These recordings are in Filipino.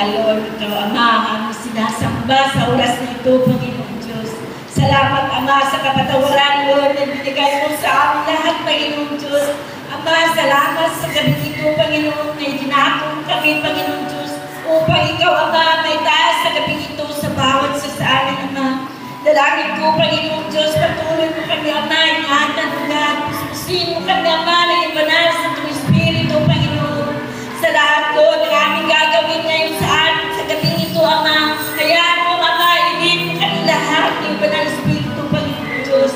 nga, Lord, Ikaw, Ama, ang sinasamba sa oras na ito, Panginoon Diyos. Salamat, Ama, sa kapatawaran, Lord, na binigay mo sa amin lahat, Panginoon Diyos. Ama, salamat sa gabi ito, Panginoon, na itinakong kami, Panginoon Diyos, upang Ikaw, Ama, may taas sa gabi ito sa bawat sa amin, Ama. Dalangin ko, Panginoon Diyos, patuloy mo kami, Ama, ingatan mo God. Pusin mo kami, Ama, na ibanal sa itong Espiritu, Panginoon. Sa lahat, Lord, ang aming gagawin ngayon sa atin, sa gabing ito, Ama. Kaya mo, Ama, ibig mo kami lahat ng ibanal Espiritu, Panginoon Diyos.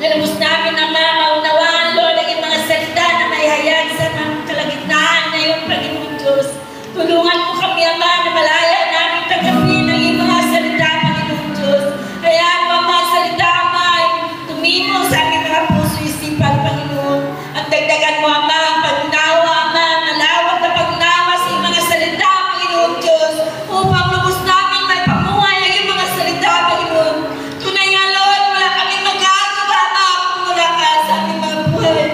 Nalabos namin, Ama, maunawaan, Lord, ang mga salita na may hayag sa kalagitnaan ngayon, Panginoon Diyos. Tulungan mo kami, Ama, na malaya namin tanggapin ang iyong mga salita, Panginoon Diyos. Kaya ang mga salita, Ama, ay tumimo sa aming mga puso isipan, Panginoon. At dagdagan mo, Ama, ang pag-unawa, Ama, malawak na pag-unawa sa iyong mga salita, Panginoon Diyos, upang lubos namin may pamuhay ang iyong mga salita, Panginoon. Tunay nga, Lord, wala kaming magagawa, Ama, kung wala ka sa aming mga buhay.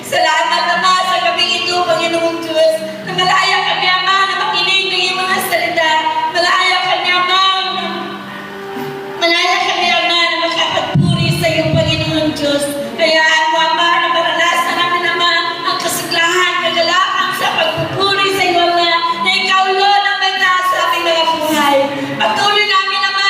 Salamat, Ama, sa gabing ito, Panginoon Diyos, na malaya kami, Ama, na makinig ng iyong mga salita. Malaya kami, Ama, na makapagpuri sa iyong Panginoon Diyos. Kaya ako, Ama, na maranasan namin, Ama, ang kasiglahan, kagalakan sa pagpupuri sa iyo, Ama, na ikaw, Lord, ang magtaas sa aming mga buhay. Patuloy namin, Ama,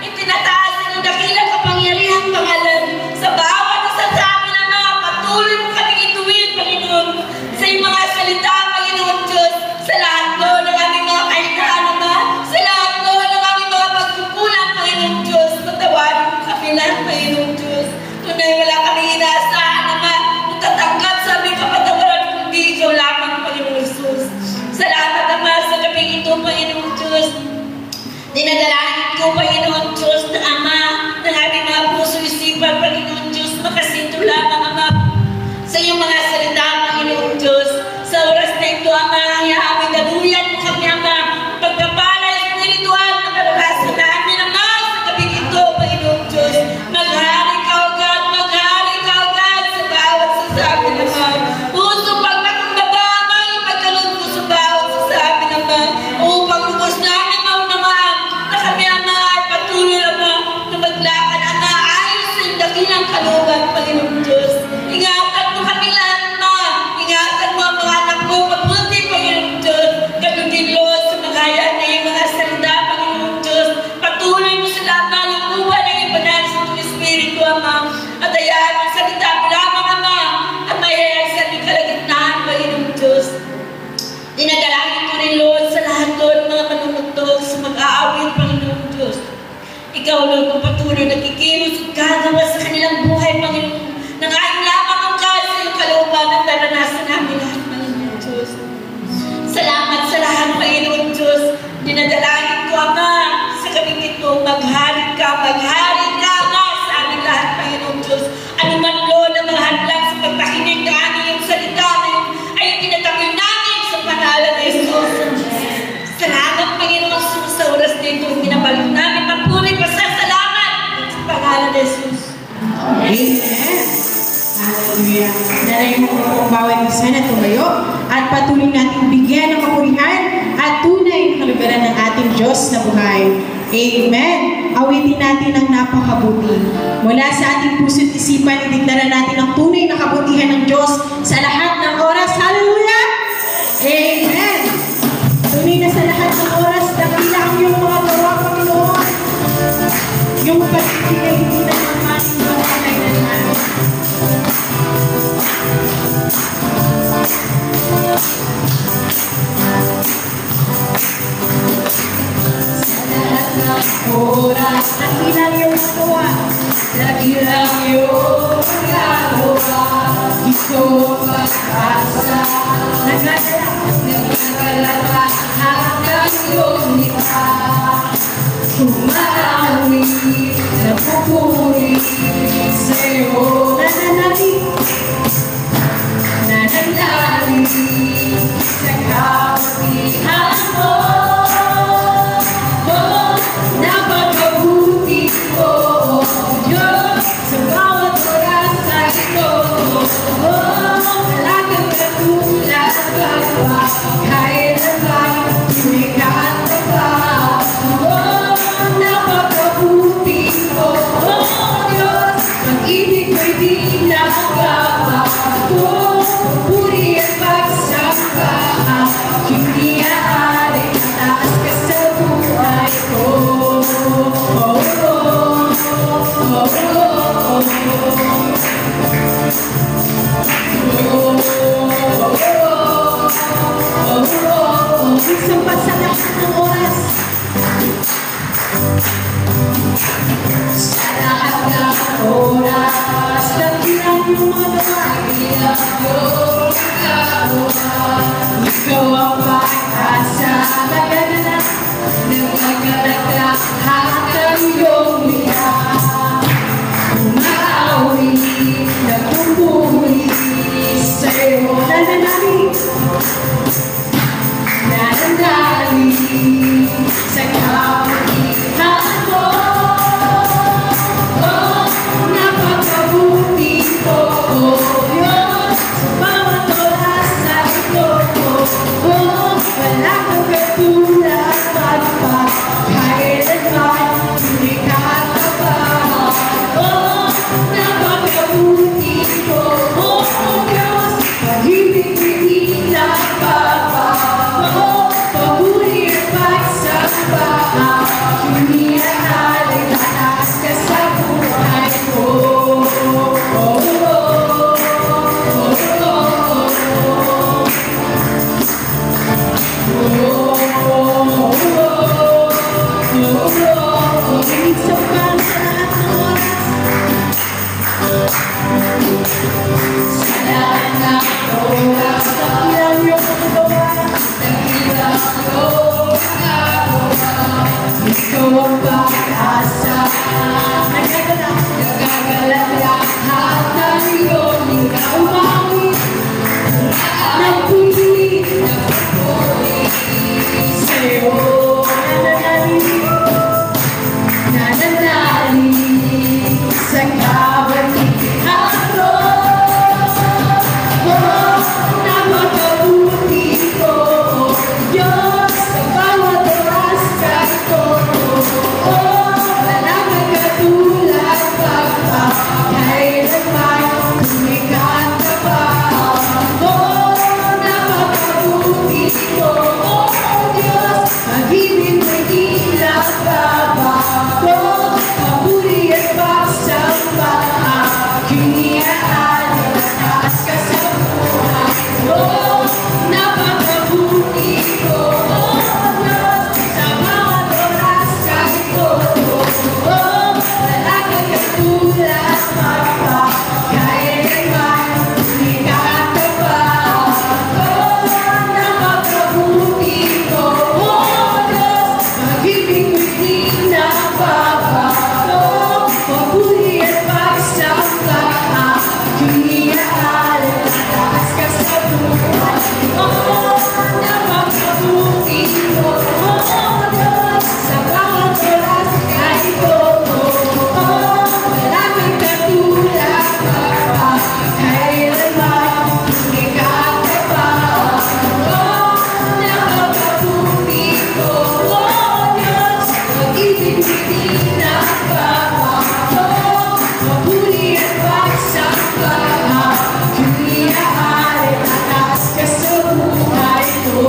itinataas ang iyong dakilang kapangyarihang pangalan sa bawat isa sa amin, Ama. Patuloy mo kaming ituwid, Panginoon, sa iyong mga salita, Panginoon Diyos, sa lahat, Lord, ng aming mga kahinaan, Ama, sa lahat, Lord, ng aming mga pagkukulang, Panginoon Diyos. Patawarin mo kami lahat, Panginoon Diyos. Tunay wala kami inaasahan, Ama, natatanggap sa aming kapatawaran, kundi ikaw lamang, Panginoon Jesus. Salamat, Ama, sa gabing ito, Panginoon Diyos. Dinadalangin ko, Panginoon Diyos, na Ama, ng aming mga puso isipan, Panginoon Diyos, makasinto lamang, Ama, sa iyong mga salita, Panginoon Diyos. Sa oras na ito, Ama, aming daluyan mo kami, Ama, pagkapalay espiritual na karanasan namin, Ama, sa gabing ito, Panginoon Diyos. Maghari ka, O God, maghari ka, O God, sa bawat sasabi, Ama. Puso pagpakumbaba, Ama, ipagkalod mo sa bawat sasabi, Ama, upang lubos namin maunawaan na kami, Ama, ay patuloy, Ama, na maglakad, Ama, ayon sa iyong dakilang kalooban, Panginoon Diyos. Ingatan mo kami lahat, Ama. Ingatan mo ang mga anak mo, mabuti, Panginoon Diyos. Ganun din, Lord, sa magaya na iyong mga salita, Panginoon Diyos. Patuloy mo sila, Ama, lukuban ang iyong banal sa itong Espiritu, Ama. At hayaan ang salita mo lamang, Ama, at mayayag sa aming kalagitnaan, Panginoon Diyos. Dinadalangin ko rin, Lord, sa lahat, Lord, mga manunugtog sa mag-aawit, Panginoon Diyos. Ikaw, Lord, kung patuloy nagkikilos at gagawa sa kanilang buhay, Panginoon. Nangayon lamang ang God sa iyong kalooban at naranasan namin lahat, Panginoon Diyos. Salamat sa lahat, Panginoon Diyos. Dinadalangin ko, Ama, sa gabing ito, maghari ka, Ama, sa aming lahat, Panginoon Diyos. Ano man, Lord, ang mga hadlang sa pagpakinig na aming salita ngayon ay tinatangin namin sa pangalan ni Jesus. Salamat, Panginoon Jesus, sa oras nito. Minabalik namin magpuri pasasalamat sa pangalan ni Jesus. Amen. Hallelujah. Dalayan mo po bawat isa na tumayo at patuloy natin bigyan ng kapurihan at tunay na kalugaran ng ating Diyos na buhay. Amen. Awitin natin ang napakabuti. Mula sa ating puso't isipan, itigdaran natin ang tunay na kabutihan ng Diyos sa lahat ng oras. Hallelujah. Amen. Tunay na sa lahat ng oras, dakila ang iyong mga gawa, Panginoon. Yung pag-ibig ay hindi na naman mga kailanman. Sa lahat ng oras, dakilang iyong magawa. Dakilang iyong magawa. Ito pag-asa. Nagalala hanggang iyong lipa. Kumarawi, napupuri sa'yo. Nananali sa kabutihan mo. Napakabuti mo, Diyos, sa bawat oras na ito. Talagang katulad ka pa, kailan ba tumikha Ikaw ang pag-asa, nagaganap, nagaganap ang iyong likha. Umaawi, nagpupuri sa'yo. Nananali sa kapagitan mo. Oh, napakabuti mo, oh Diyos, sa bawat oras sa ito. Oh, wala kang katulad magpakailanman, hindi ka tapat. Oh, napakabuti mo, oh Diyos, pag-ibig hindi nagbabago. Paburi at pagsamba, hindi natin tatas ka sa buhay ko. Minsan pa sa lahat ng oras, sa lahat ng oras, takilang iyong magawa, takilang iyong magawa. Ikaw ang pag-asa, nagagalak lahat ng iyong likha. Umawi, nagpupuri sa'yo. Nananali sa kapagitan mo. Oh, napakabuti mo, Diyos, sa bawat oras ka ito. Oh, wala kang katulad magpakailanman, kumikat ka pa. Oh, napakabuti mo, oh Diyos, pag-ibig mo'y di nagbabago. Paburi at pagsamba, aking iaalay, taas ka sa buhay ko. Napakabuti mo, oh Diyos, sa bawat oras ka ito. Oh, wala kang katulad magpakailanman, kumikat ka pa. Oh, napakabuti mo, oh Diyos, pag-ibig mo'y di nagbabago. Paburi at pagsamba, aking iaalay, taas ka sa buhay ko. Napakabuti mo, oh Diyos, sa bawat oras ka ito. Oh, wala kang katulad magpakailanman, kumikat ka pa. Oh, napakabuti mo, oh Diyos, pag-ibig mo'y di nagbabago. Paburi at pagsamba, aking iaalay, taas ka sa buhay ko.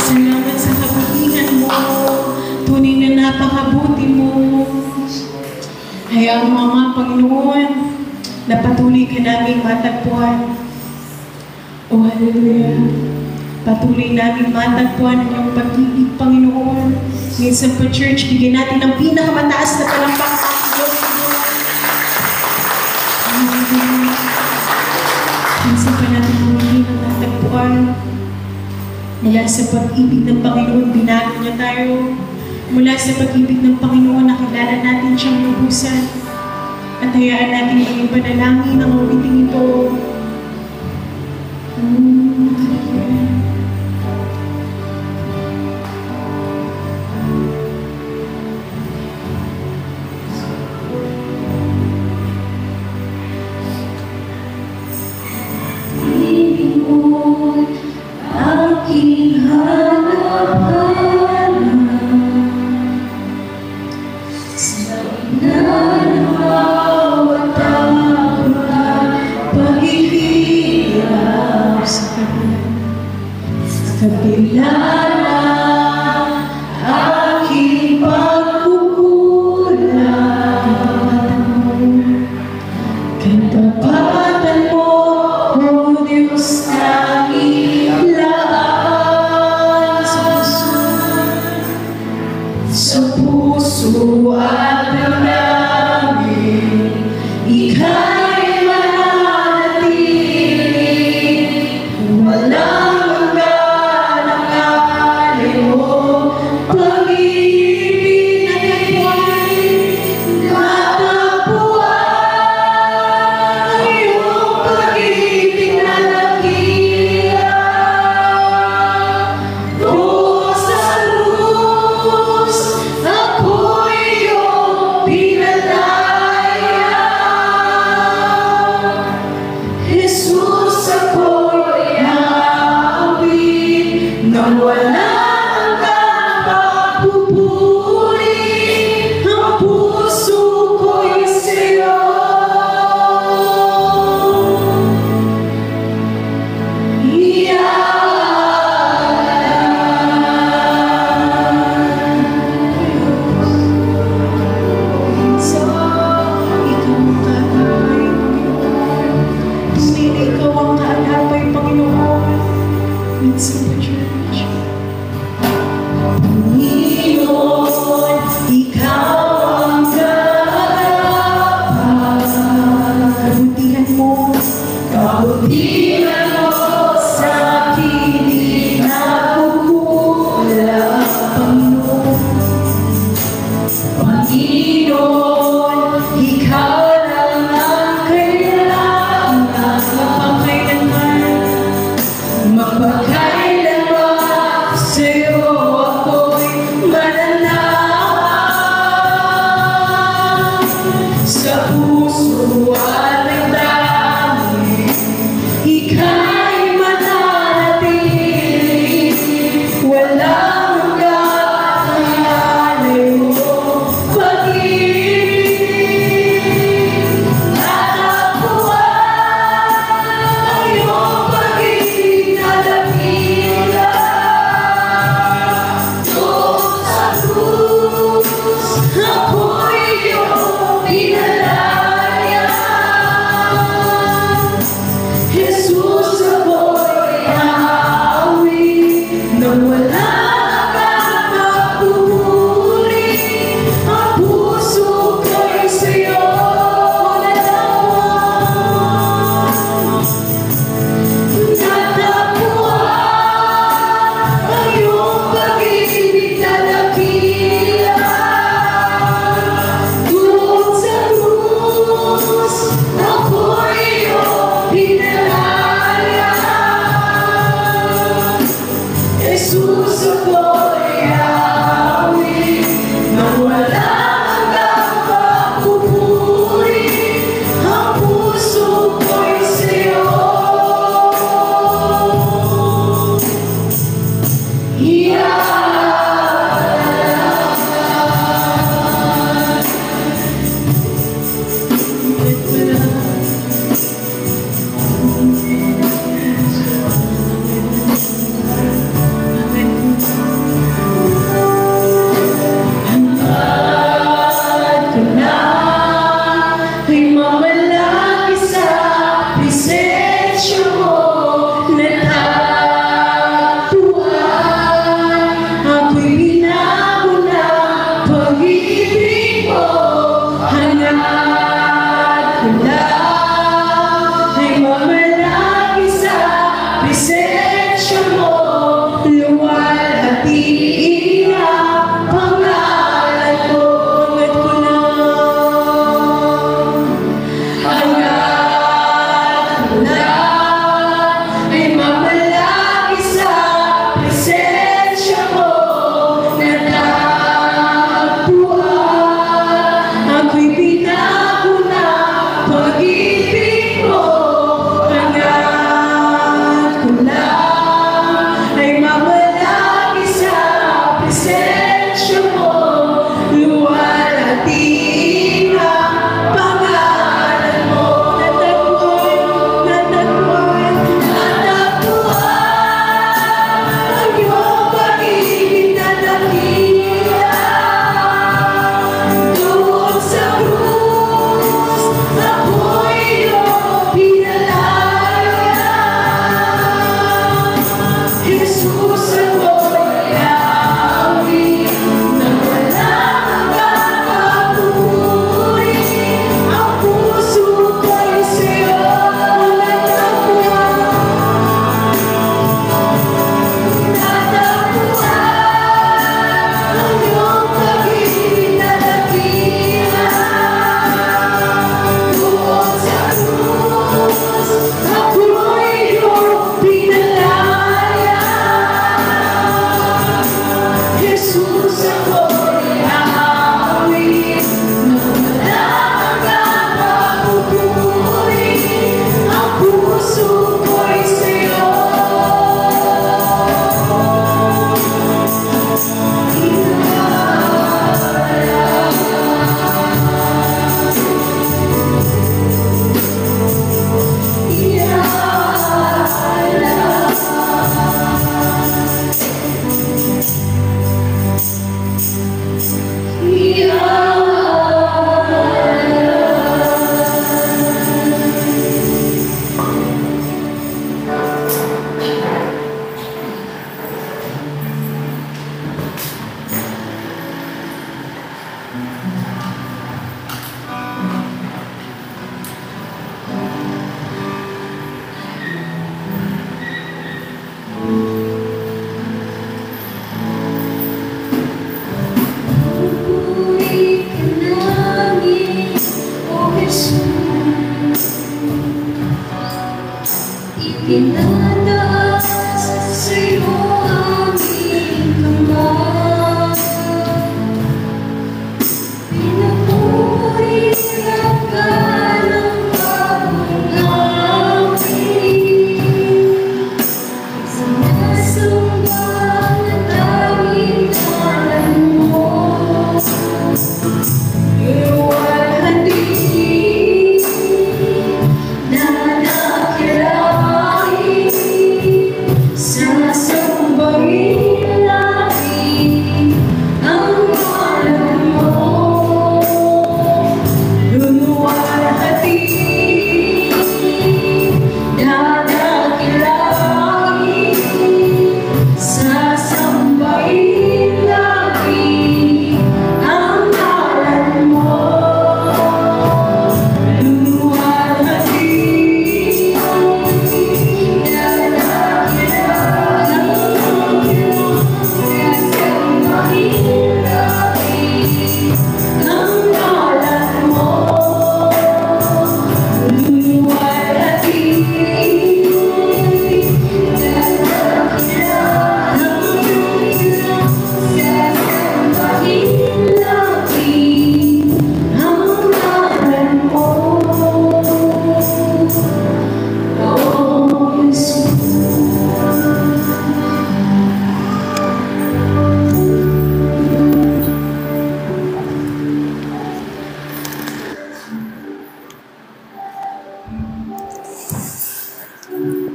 Salamat sa kabutihan mo. Tunay na napakabuti mo. Hayaan mo, Ama, Panginoon, na patuloy ka namin matagpuan. O hallelujah. Patuloy namin matagpuan ang iyong pag-ibig, Panginoon. Minsan pa, church, bigyan natin ng pinakamataas na palakpakan. Minsan pa natin hindi natatagpuan. Mula sa pag-ibig ng Panginoon, binago niya tayo. Mula sa pag-ibig ng Panginoon, nakilala natin siyang lubusan. At hayaan natin maging panalangin ang ulitin ito. Hallelujah. Aking hanap-hanap sa ina ng bawat tao na pag sa puso at damdamin, ika'y mananatili, walang hanggan ang aliw, pag-ibig na katwa'y natagpuan, iyong pag-ibig na dakila. Luz sa luz, ako'y iyong pinalaya.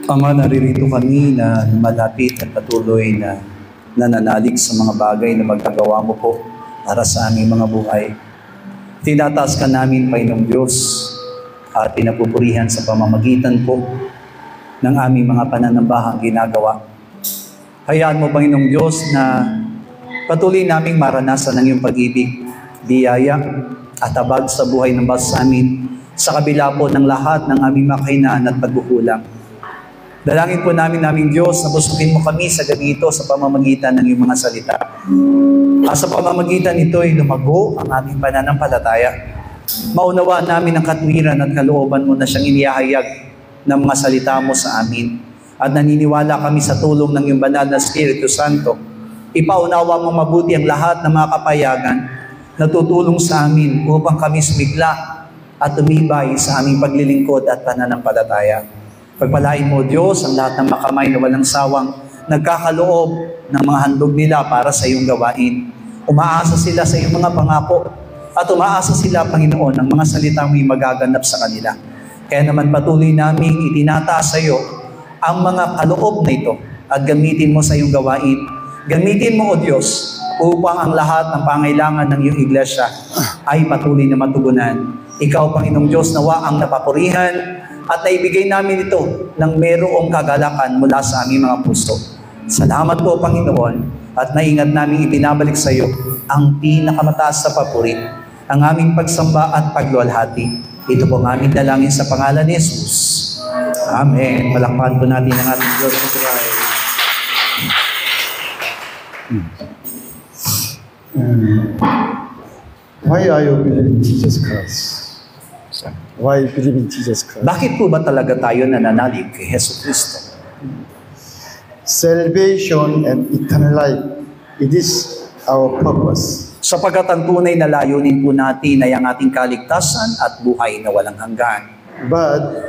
Ama, naririto kami na lumalapit at patuloy na nananalig sa mga bagay na magagawa mo po para sa aming mga buhay. Tinataas ka namin, Panginoong Diyos, at pinapupurihan sa pamamagitan po ng aming mga pananambahang ginagawa. Hayaan mo, Panginoong Diyos, na patuloy naming maranasan ng iyong pag-ibig, biyaya at abag sa buhay ng bawat amin sa kabila po ng lahat ng aming makahinaan at pagkukulang. Dalangin po naming Diyos na busugin mo kami sa gabi ito sa pamamagitan ng iyong mga salita. At sa pamamagitan nito ay lumago ang aming pananampalataya. Maunawaan namin ang katwiran at kalooban mo na siyang inihahayag ng mga salita mo sa amin. At naniniwala kami sa tulong ng iyong banal na Espiritu Santo. Ipaunawa mo mabuti ang lahat ng mga kapayagan na tutulong sa amin upang kami sumigla at tumibay sa aming paglilingkod at pananampalataya. Pagpalain mo, Diyos, ang lahat ng makamay na walang sawang nagkakaloob ng mga handog nila para sa iyong gawain. Umaasa sila sa iyong mga pangako at umaasa sila, Panginoon, ng mga salita mo'y magaganap sa kanila. Kaya naman patuloy naming itinataas sa iyo ang mga kaloob na ito at gamitin mo sa iyong gawain. Gamitin mo, O Diyos, upang ang lahat ng pangailangan ng iyong iglesia ay patuloy na matugunan. Ikaw, Panginoong Diyos, nawa ang napapurihan at naibigay namin ito ng merong kagalakan mula sa aming mga puso. Salamat po, Panginoon, at naingat namin ibinabalik sa iyo ang pinakamataas sa papuri, ang aming pagsamba at pagluwalhati. Ito po ang aming dalangin sa pangalan ni Jesus. Amen. Palakpakan po natin ang ating Diyos sa Israel. Why are you believing Jesus Christ? Why believe in Jesus Christ? Bakit po ba talaga tayo nananalig kay Hesus Kristo? Salvation and eternal life, it is our purpose. Sapagkat ang tunay na layunin po natin ay ang ating kaligtasan at buhay na walang hanggan. But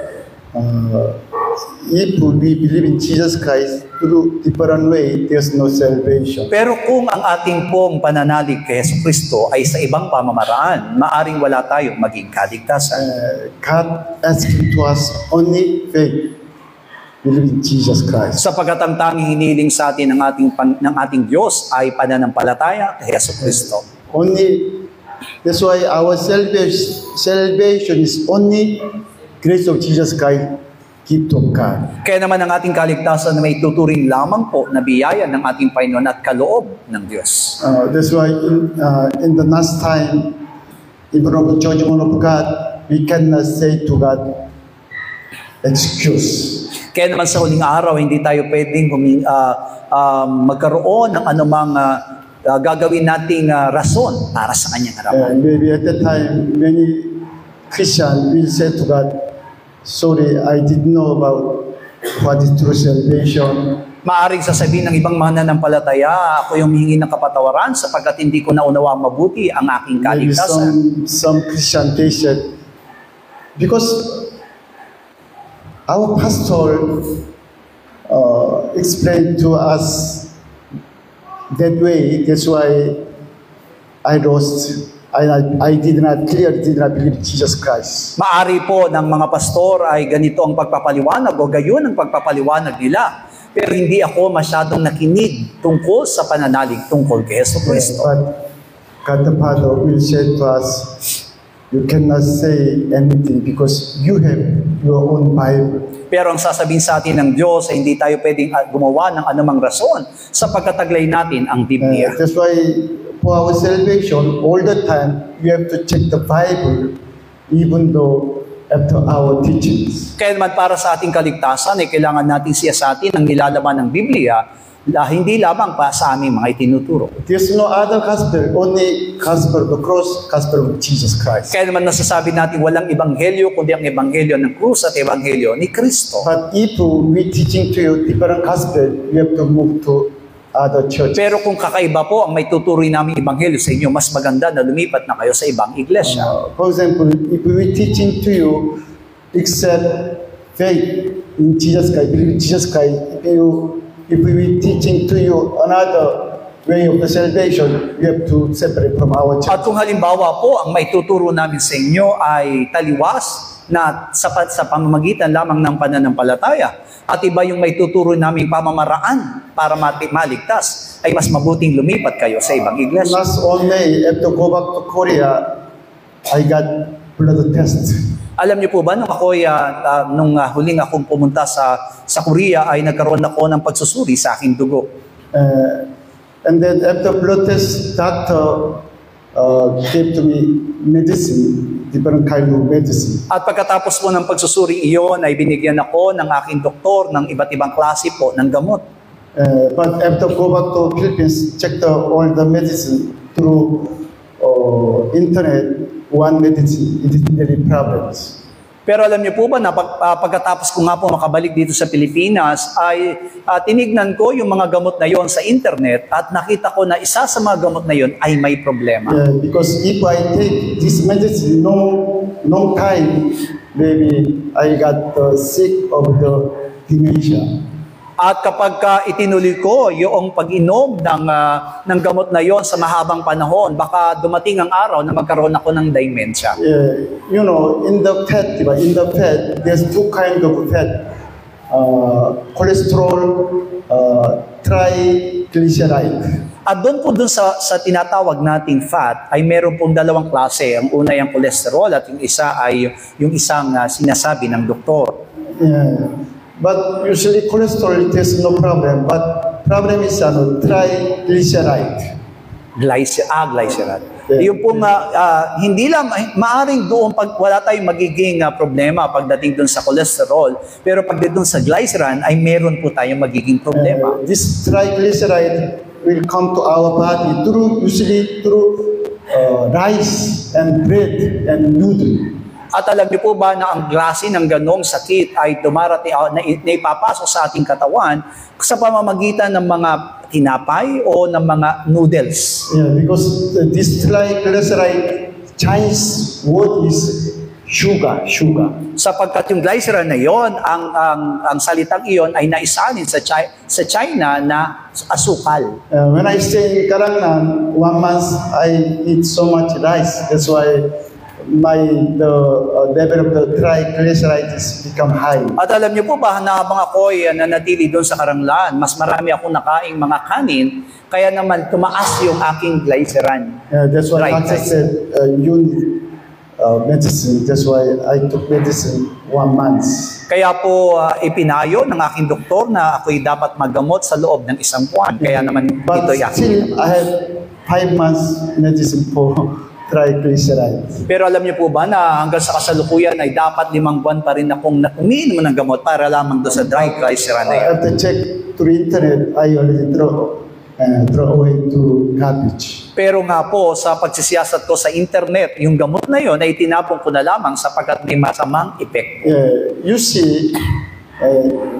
if we believe in Jesus Christ through different way, there's no salvation. Pero kung ang ating pong pananalig kay Hesus Kristo ay sa ibang pamamaraan, maaring wala tayong maging kaligtasan. God asking to us only faith, believe in Jesus Christ. Sapagkat ang tanging hiniling sa atin ng ating Diyos ay pananampalataya kay Hesus Kristo. That's why our salvation is only grace of Jesus Christ gift of God. Kaya naman ang ating kaligtasan may tuturing lamang po na biyaya ng ating Panginoon at kaloob ng Diyos. That's why in the last time, in front of the judgment of God, we cannot say to God, excuse. Kaya naman sa huling araw, hindi tayo pwedeng magkaroon ng anumang gagawin nating rason para sa kanyang harapan. Maybe at that time, many Christians will say to God, sorry, I didn't know about what is true salvation. Maaring sasabihin ng ibang mga nanampalataya, ako yung hihingi ng kapatawaran sapagkat hindi ko naunawang mabuti ang aking Maybe kaligtasan. some Christian they said, because our pastor explained to us that way, that's why I lost. I did not believe Jesus Christ. Maari po ng mga pastor ay ganito ang pagpapaliwanag o gayon ang pagpapaliwanag nila. Pero hindi ako masyadong nakinig tungkol sa pananalig tungkol kay Yesu Cristo. But God the Father will say to us, you cannot say anything because you have your own Bible. Pero ang sasabihin sa atin ng Diyos ay hindi tayo pwedeng gumawa ng anumang rason sapagkat taglay natin ang Biblia. That's why for our salvation, all the time, we have to check the Bible even though after our teachings. Kaya naman para sa ating kaligtasan ay kailangan natin siyasatin ang nilalaman ng Biblia hindi lamang pa sa aming mga itinuturo. There's no other gospel, only gospel of the cross, gospel of Jesus Christ. Kaya naman nasasabi natin walang ebanghelyo kundi ang ebanghelyo ng krus at ebanghelyo ni Kristo. But if we teaching to you different gospel, you have to move to other churches. Pero kung kakaiba po ang may tuturoy naming ebanghelyo sa inyo, mas maganda na lumipat na kayo sa ibang iglesia. For example, if we teaching to you, accept faith in Jesus Christ, believe in Jesus Christ, if we teaching to you another way of the salvation, we have to separate from our church. At kung halimbawa po, ang may tuturo namin sa inyo ay taliwas na sapat sa pamamagitan lamang ng pananampalataya, at iba yung may tuturo naming pamamaraan para maligtas, ay mas mabuting lumipat kayo sa ibang iglesia. Last on May, after go back to Korea, I got blood test. Alam niyo po ba, nung huling akong pumunta sa Korea, ay nagkaroon ako ng pagsusuri sa aking dugo. And then after blood test, doctor gave to me medicine, different kind of medicine. At pagkatapos po ng pagsusuri iyon, ay binigyan ako ng aking doktor ng iba't ibang klase po ng gamot. But after go back to Philippines, check all the medicine through internet, one medicine, it is very problems. Pero alam niyo po ba na pagkatapos ko nga po makabalik dito sa Pilipinas, ay tinignan ko yung mga gamot na yon sa internet at nakita ko na isa sa mga gamot na yon ay may problema. Because if I take this medicine long time, maybe I got sick of the dementia. At kapag itinuloy ko yung pag-inom ng gamot na yon sa mahabang panahon, baka dumating ang araw na magkaroon ako ng dementia. You know, in the fat, there's two kinds of fat. Cholesterol, triglyceride. At doon sa tinatawag nating fat, ay meron pong dalawang klase. Ang una yung cholesterol at yung isa ay yung isang sinasabi ng doktor. But usually cholesterol, there's no problem. But problem is triglyceride. Glyceride. Yung pong hindi lang, maaring doon pag wala tayong magiging problema pagdating doon sa cholesterol, pero pagdating doon sa glyceride ay meron po tayong magiging problema. This triglyceride will come to our body usually through rice and bread and noodle. At alam niyo po ba na ang klase ng ganong sakit ay dumarating na ipapasok sa ating katawan sa pamamagitan ng mga tinapay o ng mga noodles? Because this triglyceride Chinese word is sugar. Sapagkat yung glyceride na yon, ang salitang iyon ay naisalin sa China na asukal. When I stay in Karangnan, 1 month I eat so much rice. That's why the level of the triglycerides become high. At alam niyo po ba na habang ako ay nanatili doon sa Karanglan, mas marami akong nakaing mga kanin, kaya naman tumaas yung aking glyceride. That's why doctor said you need medicine. That's why I took medicine 1 1 month. Kaya po ipinayo ng aking doktor na ako'y dapat maggamot sa loob ng 1 buwan. Kaya naman But ito'y aking still, I have 5 months medicine for triglycerides. Pero alam niyo po ba na hanggang sa kasalukuyan ay dapat 5 buwan pa rin akong umiinom ng gamot para lamang doon sa dry glycerin na yan. After check through internet, I already throw away to garbage. Pero nga po, sa pagsisiyasat ko sa internet, yung gamot na yon ay tinapon ko na lamang sapagkat may masamang epekto. You see,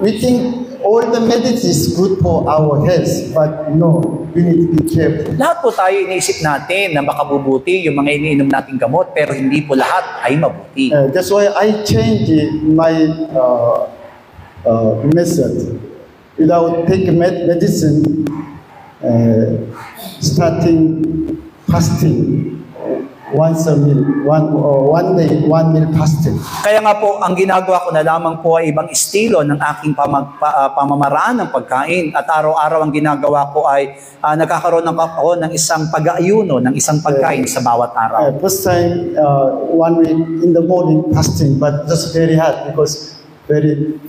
we think all the medicine is good for our health, but no, we need to be careful. Lahat po tayo iniisip natin na makabubuti yung mga iniinom nating gamot, pero hindi po lahat ay mabuti. That's why I changed my method. Without taking medicine, starting fasting once a meal, one day, 1 meal fasting. Kaya nga po, ang ginagawa ko na lamang po ay ibang estilo ng aking pamamaraan ng pagkain. At araw-araw ang ginagawa ko ay nagkakaroon ako ng isang pag-aayuno, ng isang pagkain sa bawat araw. First time, 1 week in the morning fasting, but just very hard because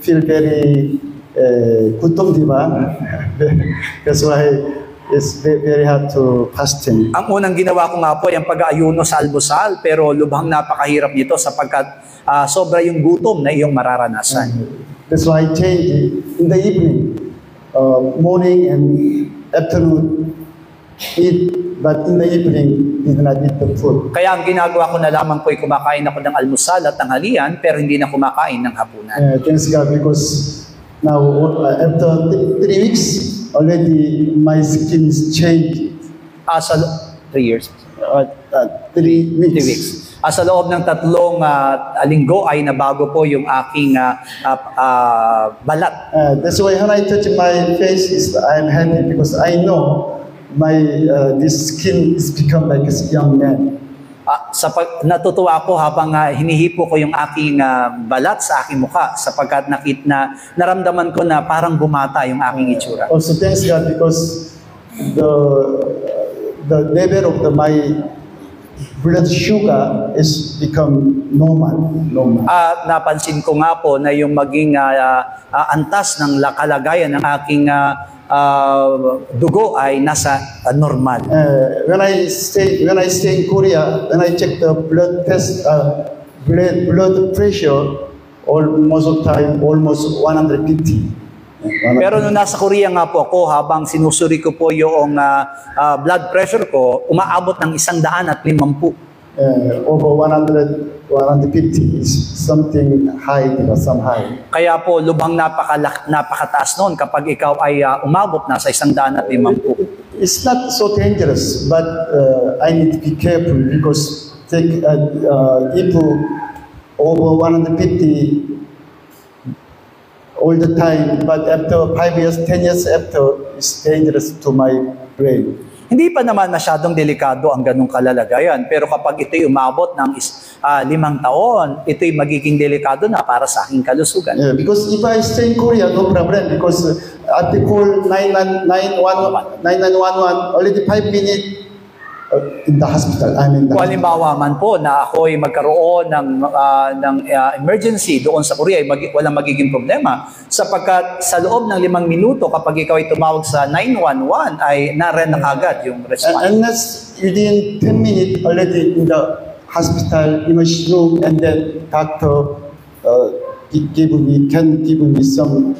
feel very gutom, di ba? That's why it's very hard to fasting. Ang unang ginawa ko nga po ay ang pag-aayuno sa almusal, pero lubhang napakahirap nito sapagkat sobra yung gutom na iyong mararanasan. That's why I change in the evening, morning and afternoon, eat, but in the evening, did not eat the food. Kaya ang ginagawa ko na lamang po ay kumakain ako ng almusal at tanghalian, pero hindi na kumakain ng hapunan. Thanks God, because now after 3 weeks, already my skin is changed. Sa 3 years? 3 3 weeks. weeks. Sa loob ng 3 linggo ay nabago po yung aking balat. That's why when I touch my face, I'm happy because I know my this skin is become like a young man. Natutuwa ako habang hinihipo ko yung aking balat sa aking mukha sapagkat naramdaman ko na parang bumata yung aking itsura. Also thanks God because the level of my blood sugar is become normal. At napansin ko nga po na yung maging antas ng kalagayan ng aking dugo ay nasa normal. When I stay in Korea, when I check the blood test, blood pressure, almost of time almost 150. Pero nung nasa Korea nga po ako, habang sinusuri ko po yung blood pressure ko, umaabot ng 150. Over 150 is something high, some high. Kaya po lubhang napakataas noon kapag ikaw ay umabot na sa 150. It's not so dangerous, but I need to be careful because if over 150 all the time, but after 5 years, 10 years after, it's dangerous to my brain. Hindi pa naman masyadong delikado ang ganung kalalagayan, pero kapag ito'y umabot ng 5 taon, ito'y magiging delikado na para sa aking kalusugan. Yeah, because if I stay in Korea, no problem, because at the call 9911, already 5 minutes in the hospital. Kung halimbawa man po na ako'y magkaroon ng emergency doon sa Korea, walang magiging problema sapagkat sa loob ng 5 minuto kapag ikaw ay tumawag sa 911 ay naren na agad yung response. And that's within 10 minutes already in the hospital emergency room, and then doctor can give me some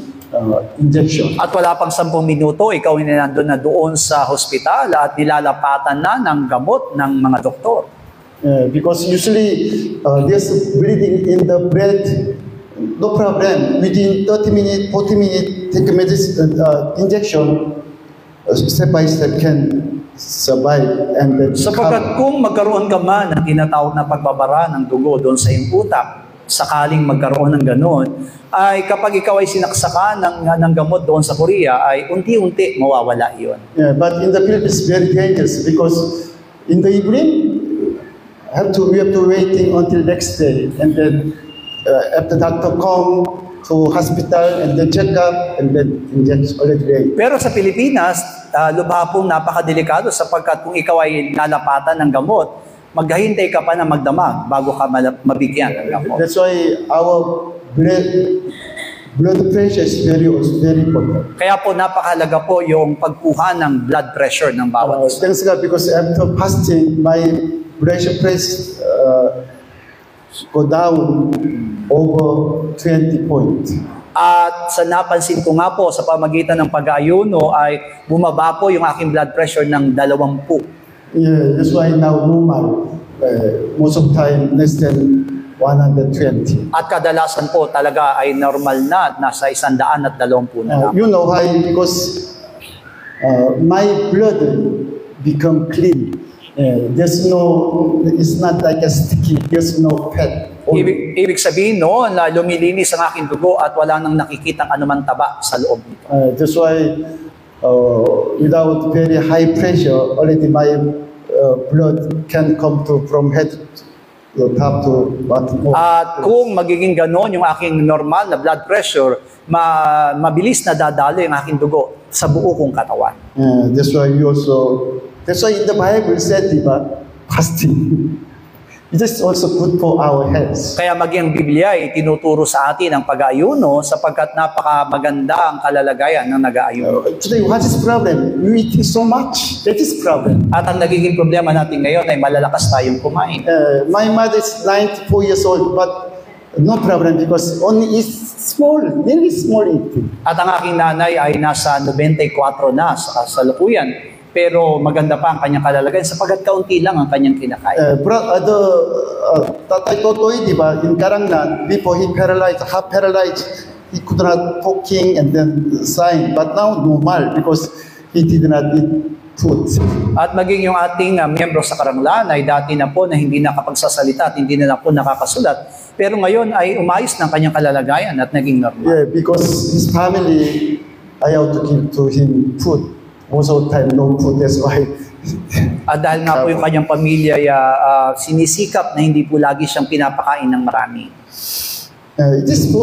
injection. At wala pang 10 minuto, ikaw ay nandun na doon sa hospital at nilalapatan na ng gamot ng mga doktor. Because usually there's bleeding in the breast, no problem. Within 30 minutes, 40 minutes, take a medicine, injection, step by step can survive and then Sapagkat kung magkaroon ka man ng tinatawag na pagbabara ng dugo doon sa iyong utak, sakaling magkaroon ng gano'n, ay kapag ikaw ay sinaksakan ng gamot doon sa Korea, ay unti-unti mawawala iyon. Yeah, but in the Philippines, it's very dangerous because in the evening, we have to waiting until next day, and then after doctor come to hospital and then check up and then inject already. Pero sa Pilipinas, lubha pong napakadelikado sapagkat kung ikaw ay nalapatan ng gamot, maghahintay ka pa na magdamag bago ka mabigyan ng gamot. That's why our blood pressure is very important. Kaya po napakahalaga po yung pagkuha ng blood pressure ng bawat isa. Thanks God, because after fasting, my blood pressure go down over 20 points. At sa napansin ko nga po sa pamagitan ng pag-aayuno ay bumaba po yung aking blood pressure ng 20. Yeah, that's why now normal. Most of time less than 120. At kadalasan po talaga ay normal na, nasa 120 na lang. You know why? Because my blood become clean. There's no, it's not like a sticky. There's no fat. Ibig sabihin no, na lumilinis ang aking dugo at wala nang nakikitang anumang taba sa loob nito. That's why without very high pressure, already my blood can come to from head to top to bottom. At kung magiging ganon yung aking normal na blood pressure, mabilis na dadalo yung aking dugo sa buo kong katawan. That's why in the Bible said, diba, fasting. It is also good for our health. Kaya maging Biblia ay tinuturo sa atin ang pag-aayuno sapagkat napakamaganda ang kalalagayan ng nag-aayuno. Today, what is problem? You eat so much. That is problem. At ang nagiging problema natin ngayon ay malalakas tayong kumain. My mother is 94 years old, but no problem because only is small, very small eating. At ang aking nanay ay nasa 94 na sa kasalukuyan. Pero maganda pa ang kanyang kalalagayan sapagkat kaunti lang ang kanyang kinakain. Tatay Totoy, di ba, in Karangnan, before he paralyzed, half paralyzed, he could not talking and then sign. But now normal because he did not eat food. At maging yung ating miyembro sa Karanglan ay dati na po na hindi nakapagsasalita at hindi na po nakakasulat. Pero ngayon ay umayos ng kanyang kalalagayan at naging normal. Yeah, because his family, I have to give to him food. Most of the time, no food. That's why. At dahil nga po yung kanyang pamilya ay sinisikap na hindi po lagi siyang pinapakain ng marami. It is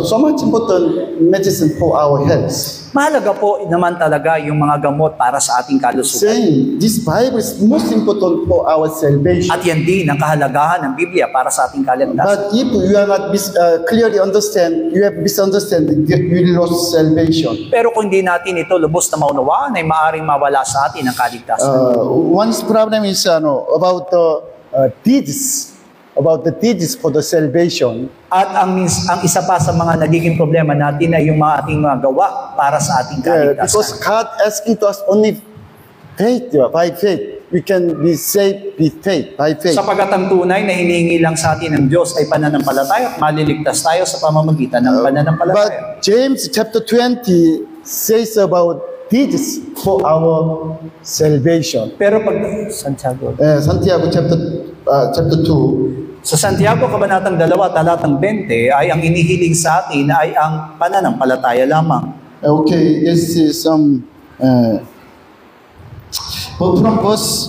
so much important medicine for our health. Mahalaga po naman talaga yung mga gamot para sa ating kalusugan. Saying this Bible is most important for our salvation. At yan din ang kahalagahan ng Biblia para sa ating kaligtasan. But if you are not clearly understand, you have misunderstanding, you will lose salvation. Pero kung hindi natin ito lubos na maunawaan, ay maaaring mawala sa atin ang kaligtasan. One problem is about deeds. About the deeds for the salvation. At ang isa pa sa mga nagiging problema natin ay yung mga ating mga gawa para sa ating kaligtasan. Because God asking to us only faith, by faith. We can be saved with faith, by faith. Sapagkat ang tunay na hinihingi lang sa atin ng Diyos ay pananampalataya at maliligtas tayo sa pamamagitan ng pananampalataya. But James chapter 20 says about deeds for our salvation. Pero pag Santiago chapter 2. Sa Santiago Kabanatang 2, talatang 20 ay ang inihiling sa atin ay ang pananampalataya lamang. Okay, this is some from verse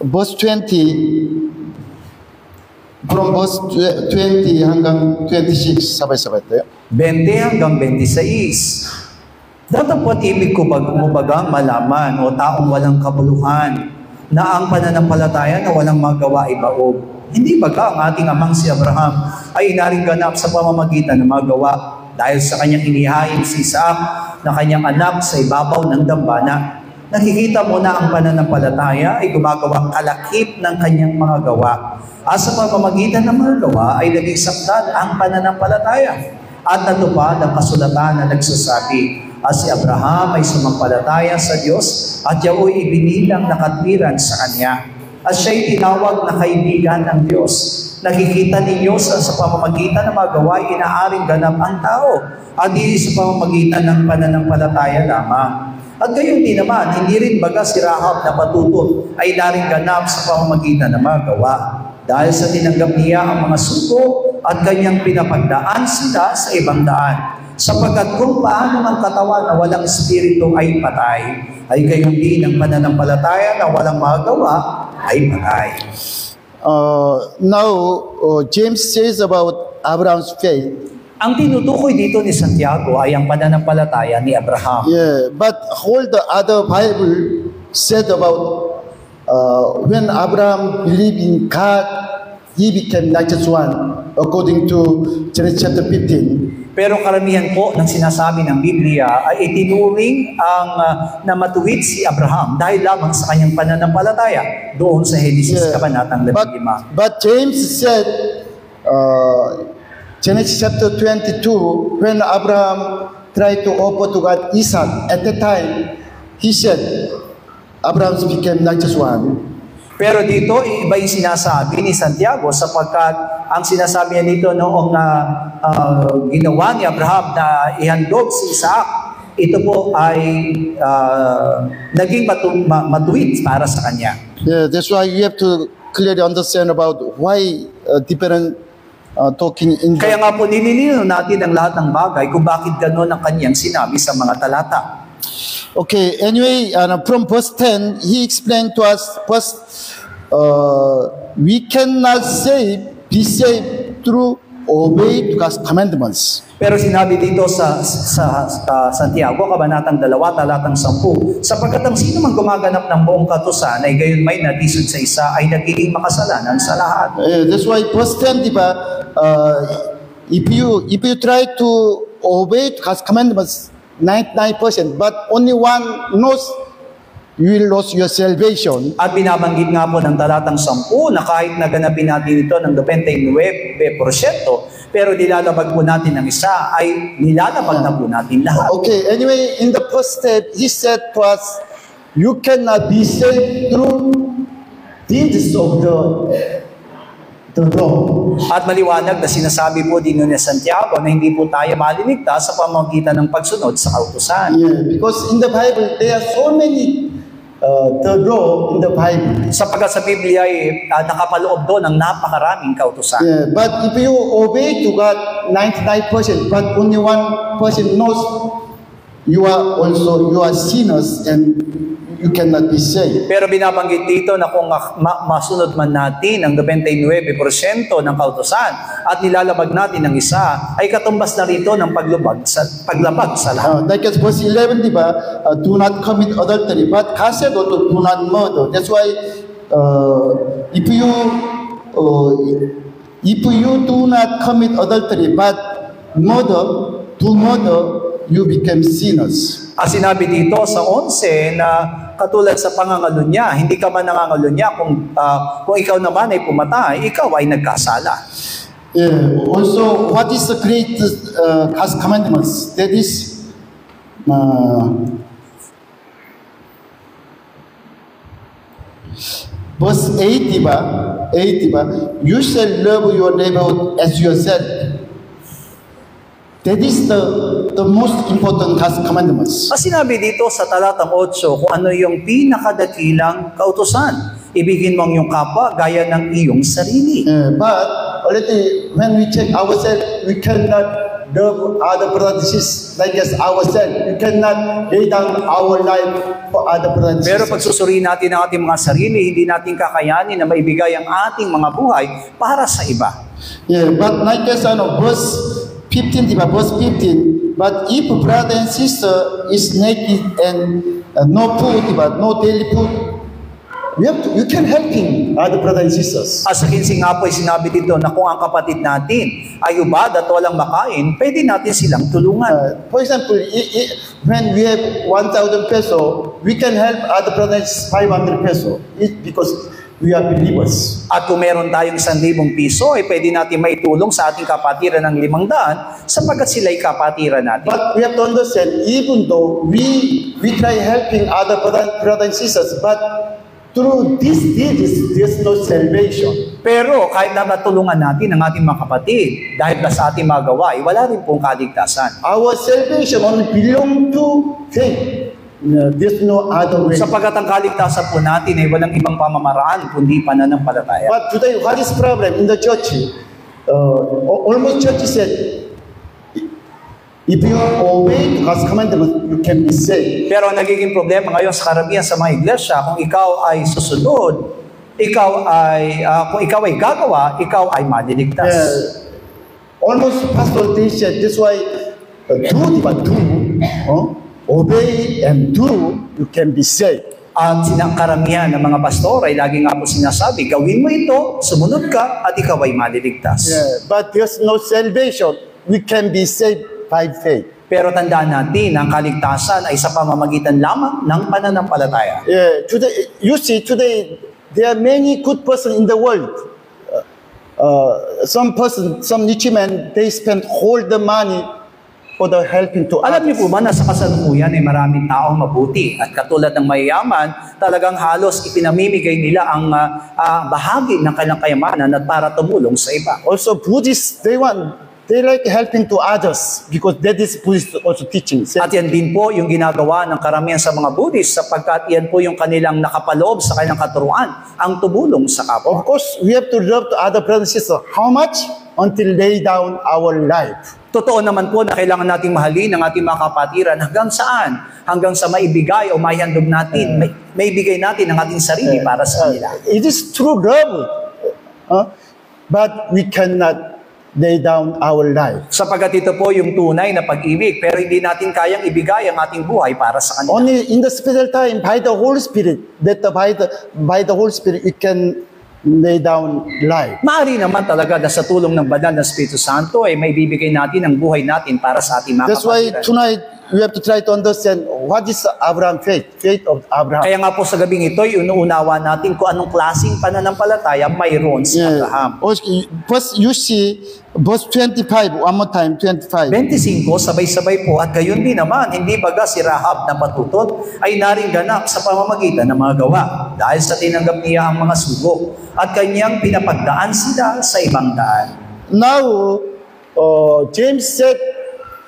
20 hanggang 26 sabay-sabay tayo. 20 hanggang 26. Datapwat ibig ko bagang malaman o taong walang kabuluhan na ang pananampalataya na walang magawa ay baog. Hindi baga ang ating amang si Abraham ay inaring ganap sa pamamagitan ng magawa dahil sa kanyang inihain si Isaac na kanyang anak sa ibabaw ng dambana. Nakikita mo na ang pananampalataya ay gumagawang kalakip ng kanyang mga gawa. At sa pamamagitan ng mga gawa ay naging sakdal ang pananampalataya. At natupad ang kasulatan na nagsasabi, at si Abraham ay sumampalataya sa Diyos at yaoy ibinilang na katwiran sa kanya. At siya'y tinawag na kaibigan ng Diyos. Nakikita ninyo sa pamamagitan ng mga gawain inaaring ganap ang tao at hindi sa pamamagitan ng pananampalataya lamang. At gayon din naman, hindi rin baga si Rahab na patutot ay daring ganap sa pamamagitan ng mga gawa. Dahil sa tinanggap niya ang mga suko at kanyang pinapagdaan sila sa ibang daan. Sapagkat kung paano ang katawan na walang espiritu ay patay, ay gayon din ang pananampalataya na walang magawa ay patay. Now, James says about Abraham's faith. Ang tinutukoy dito ni Santiago ay ang pananampalataya ni Abraham. Yeah, but all the other Bible said about when Abraham believed in God, he became righteous one, according to Genesis chapter 15. Pero karamihan po ng sinasabi ng Biblia ay itinuring ang namatuwid si Abraham dahil lamang sa kanyang pananampalataya doon sa Henesis Kabanatang 15. But James said, Genesis chapter 22, when Abraham tried to offer to God Isaac, at that time, he said, Abraham became righteous one. Pero dito, iba yung sinasabi ni Santiago sapagkat ang sinasabi niya dito noong ginawa ni Abraham na ihandog si Isaac, ito po ay naging matuwid para sa kanya. Yeah, that's why you have to clearly understand about why different talking in Kaya nga po nililino natin ang lahat ng bagay kung bakit gano'n ang kanyang sinabi sa mga talata. Okay, anyway, from verse 10, he explained to us, first, we cannot be saved through obey God's commandments. Pero sinabi dito sa Santiago, Kabanatang 2, talatang 10, sapagkat ang sino man gumaganap ng buong katusan ay gayon may natisod sa isa ay nagiging makasalanan sa lahat. That's why verse 10, diba, if you try to obey God's commandments, 99%, but only one knows you will lose your salvation. At binabanggit nga po ng talatang 10 na kahit naganapin natin ito ng 99%, pero nilalabag po natin ng isa, ay nilalabag na po natin lahat. Okay, anyway, in the first step, he said to us, you cannot be saved through deeds of the law. At maliwanag na sinasabi po din ni Santiago na hindi po tayo maliligtas sa pamamagitan ng pagsunod sa kautusan. Yeah, because in the Bible, there are so many the law in the Bible. Sapagkat sa Biblia ay nakapaloob doon ang napakaraming kautusan. Yeah, but if you obey to God 99%, but only 1% knows you are sinners and you cannot be saved. Pero binabanggit dito na kung masunod man natin ang 99% ng kautusan at nilalabag natin ang isa, ay katumbas na rito ng paglabag sa lahat. Like as verse 11, diba? Do not commit adultery. But God said also, do not murder. That's why if you do not commit adultery, but do murder, you become sinners. Sinabi dito sa 11 na katulad sa pangangalunya, hindi ka man nangangalunya kung ikaw naman ay pumatay, ikaw ay nagkasala. Yeah. Also, what is the greatest God's commandments? That is, verse 8, diba? You shall love your neighbor as yourself. That is the most important God's commandments. Sinabi dito sa talatang 8 kung ano yung pinakadakilang kautusan. Ibigin mo ang iyong kapwa gaya ng iyong sarili. But already when we check ourselves, we cannot love other brothers like as ourselves. We cannot lay down our life for other brothers. Pero pag susuriin natin ang ating mga sarili, hindi natin kakayanin na maibigay ang ating mga buhay para sa iba. Yeah, but like as verse 15, verse 15, but if brother and sister is naked and no food, no daily food, you can help him, other brothers and sisters. Sa 15 nga po ay sinabi dito na kung ang kapatid natin ay ubad at walang makain, pwede natin silang tulungan. For example, when we have 1,000 peso, we can help other brothers 500 peso. It's because we are believers. At kung meron tayong 1,000 piso, ay pwede natin maitulong sa ating kapatiran ng 500 sapagkat sila'y kapatiran natin. But we have to understand, even though we try helping other brothers and sisters, but through this deeds, there's no salvation. Pero kahit na matulungan natin ang ating mga kapatid, dahil sa ating mga gawain, wala rin pong kaligtasan. Our salvation only belongs to faith. There's no other way. Sapagkat ang kaligtasan po natin ay walang ibang pamamaraan kundi pananampalataya. But today, what is problem in the church? Almost church said, if you obey God's commandments, you can be saved. Pero ang nagiging problema ngayon sa karamihan sa mga iglesia, kung ikaw ay susunod, kung ikaw ay gagawa, ikaw ay maliligtas. Almost pastor they said, that's why obey and do, you can be saved. At karamihan ng mga pastor ay lagi nga po sinasabi, gawin mo ito, sumunod ka, at ikaw ay maliligtas. Yeah, but there's no salvation. We can be saved by faith. Pero tandaan natin, ang kaligtasan ay sa pamamagitan lamang ng pananampalataya. Yeah, today, you see, today, there are many good persons in the world. Some rich men, they spend all the money for the helping to Alam niyo others. po ba na sa kasalukuyan ay maraming taong mabuti at katulad ng mayayaman, talagang halos ipinamimigay nila ang bahagi ng kanilang kayamanan at para tumulong sa iba. Also, Buddhists, they like helping to others because that is Buddhist also teaching. At yan din po yung ginagawa ng karamihan sa mga Buddhist sapagkat yan po yung kanilang nakapaloob sa kanilang katuruan, ang tumulong sa kapwa. Of course, we have to love to other brothers and sisters. How much? Until lay down our life. Totoo naman po na kailangan nating mahalin ang ating mga kapatiran hanggang saan? Hanggang sa maibigay o maihandog natin, maibigay natin ang ating sarili para sa kanila. It is true love, but we cannot lay down our life. Sapagkat ito po yung tunay na pag-ibig, pero hindi natin kayang ibigay ang ating buhay para sa kanila. Only in the special time, by the Holy Spirit, by the Holy Spirit, we can lay down life. Maaari naman talaga na sa tulong ng banal na Espiritu Santo ay may bibigay natin ang buhay natin para sa ating mga That's why kapatiran. tonight we have to try to understand what is Abraham faith of Abraham. Kaya nga po sa gabing ito, inuunawa natin kung anong klaseng pananampalataya mayroon si Abraham. Okay. First, you see verse 25, one more time, 25. 25, sabay-sabay po, at gayon din naman, hindi baga si Rahab na patutot ay naringganap sa pamamagitan ng mga gawa dahil sa tinanggap niya ang mga sugo at kanyang pinapagdaan sila sa ibang daan. Now, James said,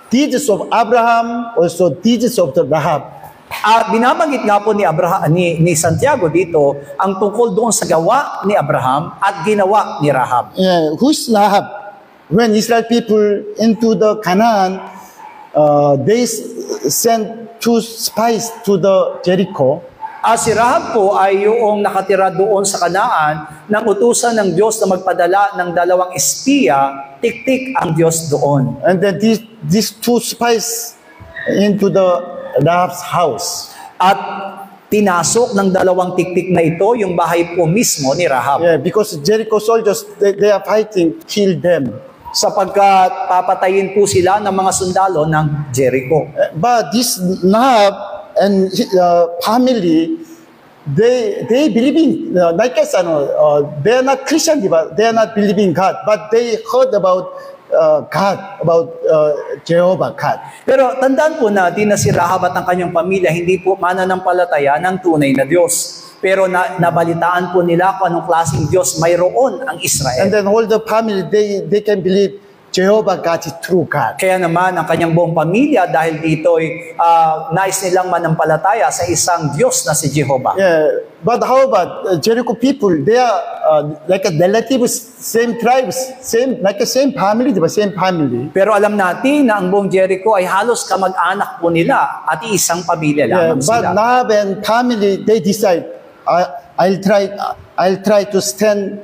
deeds of Abraham, also deeds of the Rahab. At binabanggit nga po ni Santiago dito ang tungkol doon sa gawa ni Abraham at ginawa ni Rahab. Yeah, who's Rahab? When Israel people into the Canaan, they sent two spies to the Jericho. Si Rahab po ay yung nakatira doon sa Kanaan nang utusan ng Diyos na magpadala ng 2 espiya, tik-tik ang Diyos doon. And then these two spies into the Rahab's house. At pinasok ng 2 tik-tik na ito yung bahay po mismo ni Rahab. Yeah, because Jericho soldiers, they are fighting, kill them. Sapagkat papatayin po sila ng mga sundalo ng Jericho. But this Rahab and family, they believe in, like us, they are not Christian, but they are not believing God, but they heard about God, about Jehovah God. Pero tandaan po natin na si Rahab at ang kanyang pamilya hindi po mananampalataya ng tunay na Diyos. Pero nabalitaan po nila kung anong klaseng Diyos mayroon ang Israel. And then all the family, they can believe Jehovah God is true God. Kaya naman ang kanyang buong pamilya dahil dito ay nais nilang manampalataya sa isang Diyos na si Jehovah. Yeah, but how about Jericho people? They are like a relatives, same tribes, same family, diba? Same family. Pero alam natin na ang buong Jericho ay halos kamag-anak po nila at isang pamilya Yeah, lamang but sila. Rahab and family, they decide, I'll try to stand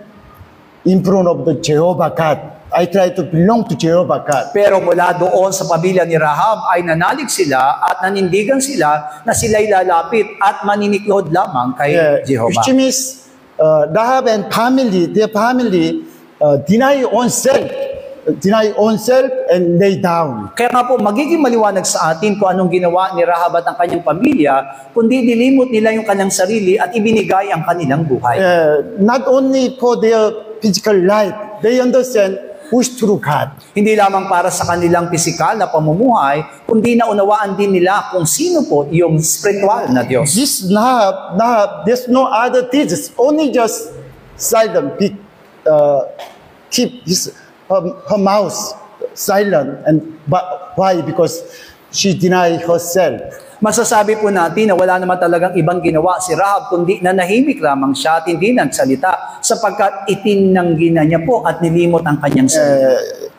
in front of the Jehovah God. I try to belong to Jehovah God. Pero mula doon sa pamilya ni Rahab ay nanalig sila at nanindigan sila na sila'y lalapit at maniniklod lamang kay Jehovah. Which means Rahab and family, their family deny oneself and lay down. Kaya nga po, magiging maliwanag sa atin kung anong ginawa ni Rahab at ang kanyang pamilya, kundi nilimot nila yung kanyang sarili at ibinigay ang kanilang buhay. Not only for their physical life, they understand who's true God. Hindi lamang para sa kanilang pisikal na pamumuhay, kundi naunawaan din nila kung sino po yung spiritual na Diyos. This Rahab, there's no other deeds, only just silent, keep her mouth silent. And why? Because she denied herself. Masasabi po natin na wala naman talagang ibang ginawa si Rahab, kundi nanahimik lamang siya at hindi nagsalita sapagkat itinanggi na niya po at nilimot ang kanyang sarili.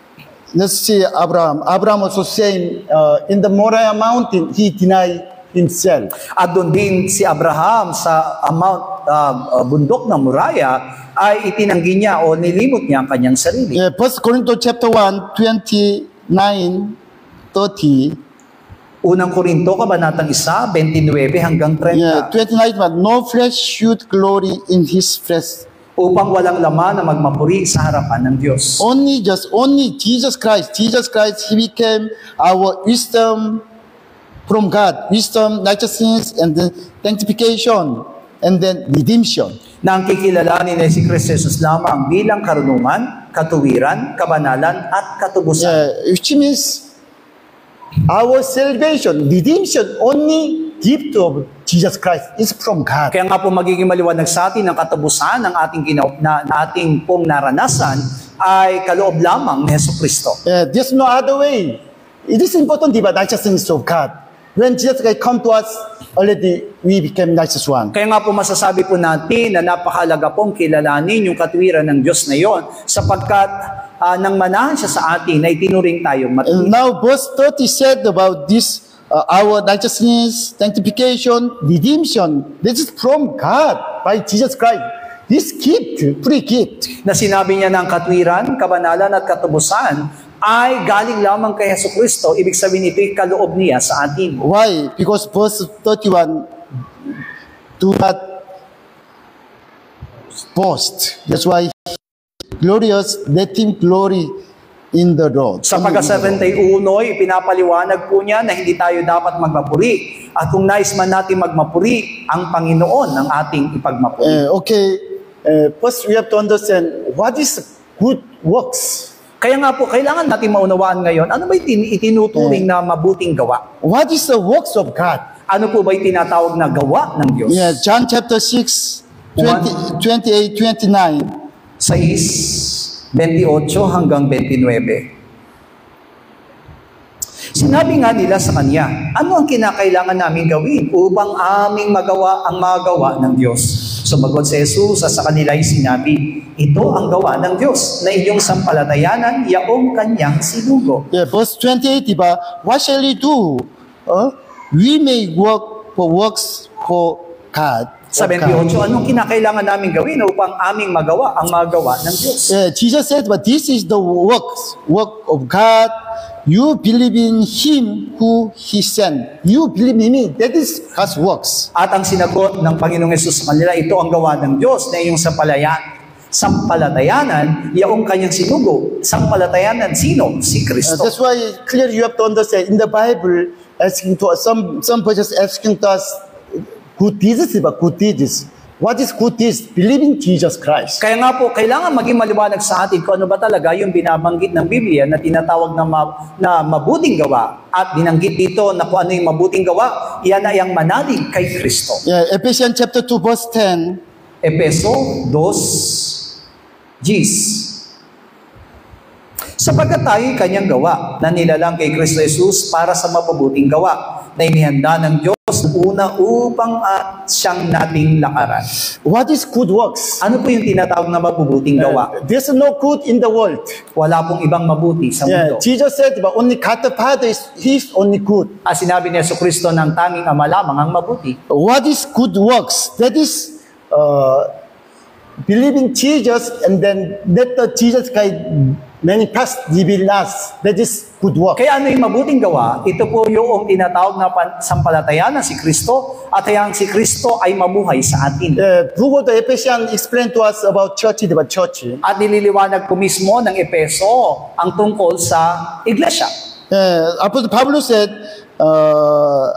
Let's see Abraham. Abraham also saying, in the Moriah mountain, he denied himself. At doon din si Abraham sa bundok ng Moriah ay itinanggi niya o nilimot niya ang kanyang sarili. 1 Corinthians chapter 1, 29, 30. Unang Korinto, Kabanatang 1, 29 hanggang 30. Yeah, 29, but no flesh should glory in his flesh. Upang walang laman na magmapuri sa harapan ng Diyos. Only Jesus Christ. Jesus Christ, he became our wisdom from God. Wisdom, righteousness, and then sanctification, and then redemption. Na ang kikilalanin ni si Kristo Jesus lamang bilang karunungan, katuwiran, kabanalan, at katubusan. Which means our salvation, redemption, only gift of Jesus Christ is from God. Kaya nga po magiging maliwanag sa atin ang katubusan ng ating pong naranasan ay kaloob lamang ni Jesucristo. There's no other way. It is important about righteousness of God. When Jesus Christ come to us, already we became righteous one. Kaya nga po masasabi po natin na napakahalaga pong kilalanin yung katwiran ng Diyos na yon sapagkat nang manahan siya sa atin ay tinuring tayong And matuwid. now verse 30 said about this, our righteousness, sanctification, redemption. This is from God by Jesus Christ. This gift, free gift. Na sinabi niya ng katwiran, kabanalan at katubusan ay galing lamang kay Jesucristo. Ibig sabihin ito'y kaloob niya sa atin. Why? Because verse 31, do not boast. That's why glorious, let him glory in the Lord. Sa pagka-71, ipinapaliwanag po niya na hindi tayo dapat magmapuri. At kung nais man natin magmapuri, ang Panginoon ang ating ipagmapuri. First we have to understand what is good works. Kaya nga po, kailangan natin maunawaan ngayon, ano ba itinuturing na mabuting gawa? What is the works of God? Ano po ba tinatawag na gawa ng Diyos? Yeah, John chapter 6, 28, 29. 6, 28 hanggang 29. Sinabi nga nila sa kanya, ano ang kinakailangan namin gawin upang aming magawa ang mga gawa ng Diyos? Sumagot si Jesus sa kanila ay sinabi, ito ang gawa ng Diyos na inyong sampalatayanan, yaong kanyang sinugo. Yeah, verse 28, diba? What shall we do? We may work for works for God. Sa 28, anong kinakailangan namin gawin upang aming magawa ang mga gawa ng Diyos? Jesus said, but this is the work of God. You believe in Him who He sent. You believe in me. That is God's works. At ang sinagot ng Panginoong Yesus sa kanila, ito ang gawa ng Diyos na iyong sampalatayanan, yaong kanyang sinugo. Sampalatayanan, sino? Si Kristo. That's why clearly you have to understand, in the Bible, asking to us, some verses asking to us, good deeds, but good deeds. What is good deeds? Believe in Jesus Christ. Kaya nga po, kailangan maging maliwanag sa atin kung ano ba talaga yung binabanggit ng Biblia na tinatawag na mabuting gawa. At binanggit dito na kung ano yung mabuting gawa, iyan ay ang manalig kay Kristo. Yeah, Ephesians chapter 2 verse 10. Epeso 2:10. Sapagkat tayo'y kanyang gawa na nilalang kay Kristo Jesus para sa mapabuting gawa na inihanda ng Diyos una upang siyang nating lakaran. What is good works? Ano po yung tinatawag na mabubuting gawa? There's no good in the world. Wala pong ibang mabuti sa mundo. Jesus said, but only God the Father is only good. Sinabi ni Jesucristo ng tanging Ama lamang ang mabuti. What is good works? That is believe in Jesus and then let the Jesus Christ manifest reveal us. That is good work. Kaya ano yung mabuting gawa? Ito po yung tinatawag na sampalatayanan si Kristo at hayang si Kristo ay mabuhay sa atin. Book of the Ephesians explain to us about church, diba church? At nililiwanag po mismo ng Epeso ang tungkol sa iglesia. Apostle Pablo said,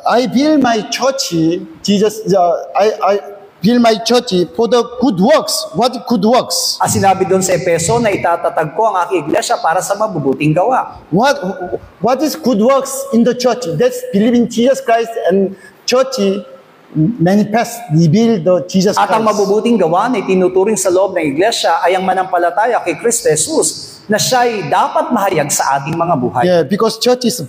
I build my church, I build my church for the good works. What good works? Sinabi doon sa Epeso na itatatag ko ang aking iglesia para sa mabubuting gawa. What is good works in the church? That's believe in Jesus Christ and church manifest, reveal the Jesus Christ. At ang mabubuting gawa na itinuturing sa loob ng iglesia ay ang manampalataya kay Kristo Jesus na siya'y dapat mahayag sa ating mga buhay. Yeah, because church is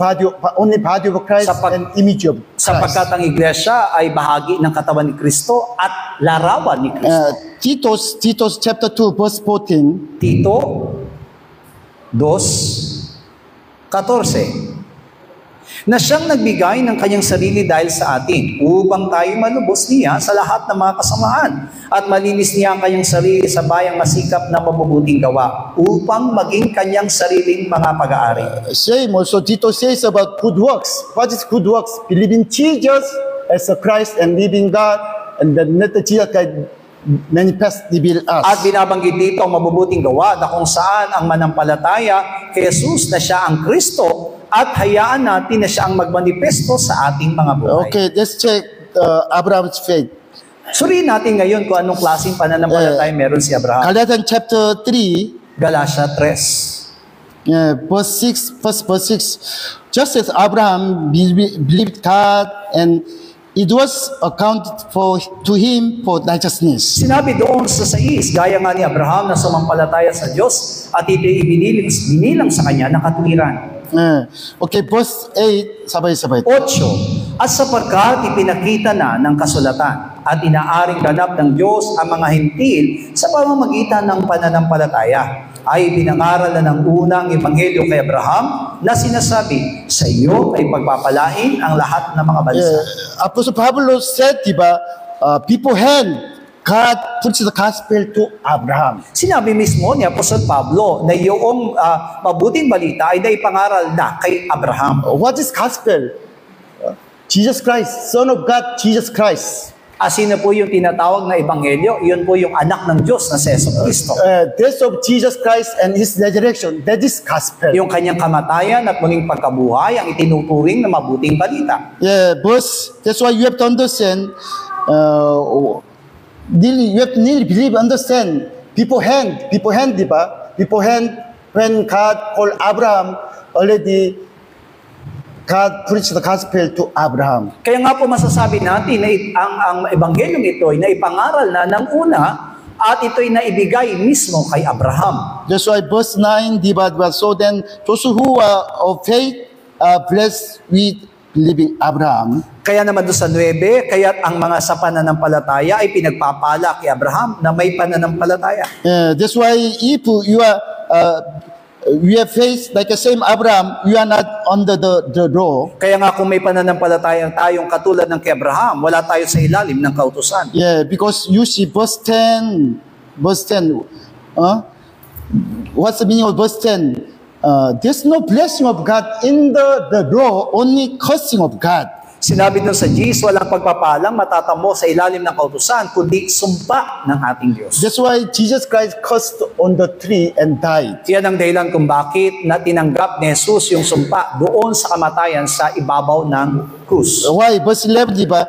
only body of Christ and image of Christ. Sapagkat ang iglesia ay bahagi ng katawan ni Kristo at larawan ni Kristo. Titus chapter 2 verse 14. Tito 2:14. na siyang nagbigay ng kanyang sarili dahil sa atin, upang tayo malubos niya sa lahat ng mga kasamaan, at malinis niya ang kanyang sarili sa bayang masikap na mabubuting gawa, upang maging kanyang sariling mga pag-aari. Same also, Tito says about good works. What is good works? Believe in Jesus as a Christ and live in God, and then let the Jesus Christ manifest reveal At us. binabanggit dito ang mabubuting gawa na kung saan ang manampalataya kay Jesus na siya ang Kristo, at hayaan natin na siya ang magmanifesto sa ating mga buhay. Okay, let's check Abraham's faith. Suriin natin ngayon kung anong klaseng pananampalataya meron si Abraham. Galatians chapter 3, Galatia 3. verse 6. Just as Abraham believed God, and it was accounted to him for righteousness. Sinabi doon sa 6, gaya nga ni Abraham na sumampalataya sa Diyos at ito'y binilang sa kanya ng katuwiran. Okay, verse 8, sabay-sabay. 8. At sapagkat ipinakita na ng kasulatan at inaaring ganap ng Diyos ang mga hintil sa pamamagitan ng pananampalataya, ay pinangaral na ng unang ebanghelyo kay Abraham na sinasabi, sa iyo ay pagpapalain ang lahat ng mga bansa. Apostle Pablo said, diba, beforehand, God preached the gospel to Abraham. Sinabi mismo ni Apostol Pablo na yung mabuting balita ay naipangaral na kay Abraham. What is gospel? Jesus Christ, Son of God, Jesus Christ. Asin na po yung tinatawag na ebanghelyo, yun po yung anak ng Diyos na si Jesucristo. Death of Jesus Christ and His resurrection, that is gospel. Yung kanyang kamatayan at muling pagkabuhay ang itinuturing na mabuting balita. That's why you have to understand, you have to really believe, understand, beforehand, diba? Beforehand, when God called Abraham, already God preached the gospel to Abraham. Kaya nga po masasabi natin na ang ebanghelyong ito ay naipangaral na ng una at ito'y naibigay mismo kay Abraham. That's why verse 9, diba? So then, those who are of faith are blessed with believing Abraham. Kaya naman doon sa 9, kaya't ang mga sa pananampalataya ay pinagpapala kay Abraham na may pananampalataya. That's why if you are we have faith like the same Abraham, you are not under the law. Kaya nga kung may pananampalataya tayong katulad ng kay Abraham, wala tayo sa ilalim ng kautusan. Because you see verse 10. What's the meaning of verse 10? There's no blessing of God in the law, only cursing of God. Sinabi doon sa Gs, walang pagpapalang matatamo sa ilalim ng kautusan, kundi sumpa ng ating Diyos. That's why Jesus Christ cursed on the tree and died. Yan ang dahilan kung bakit na tinanggap ni Jesus yung sumpa doon sa kamatayan sa ibabaw ng krus. Why? Verse 11, diba?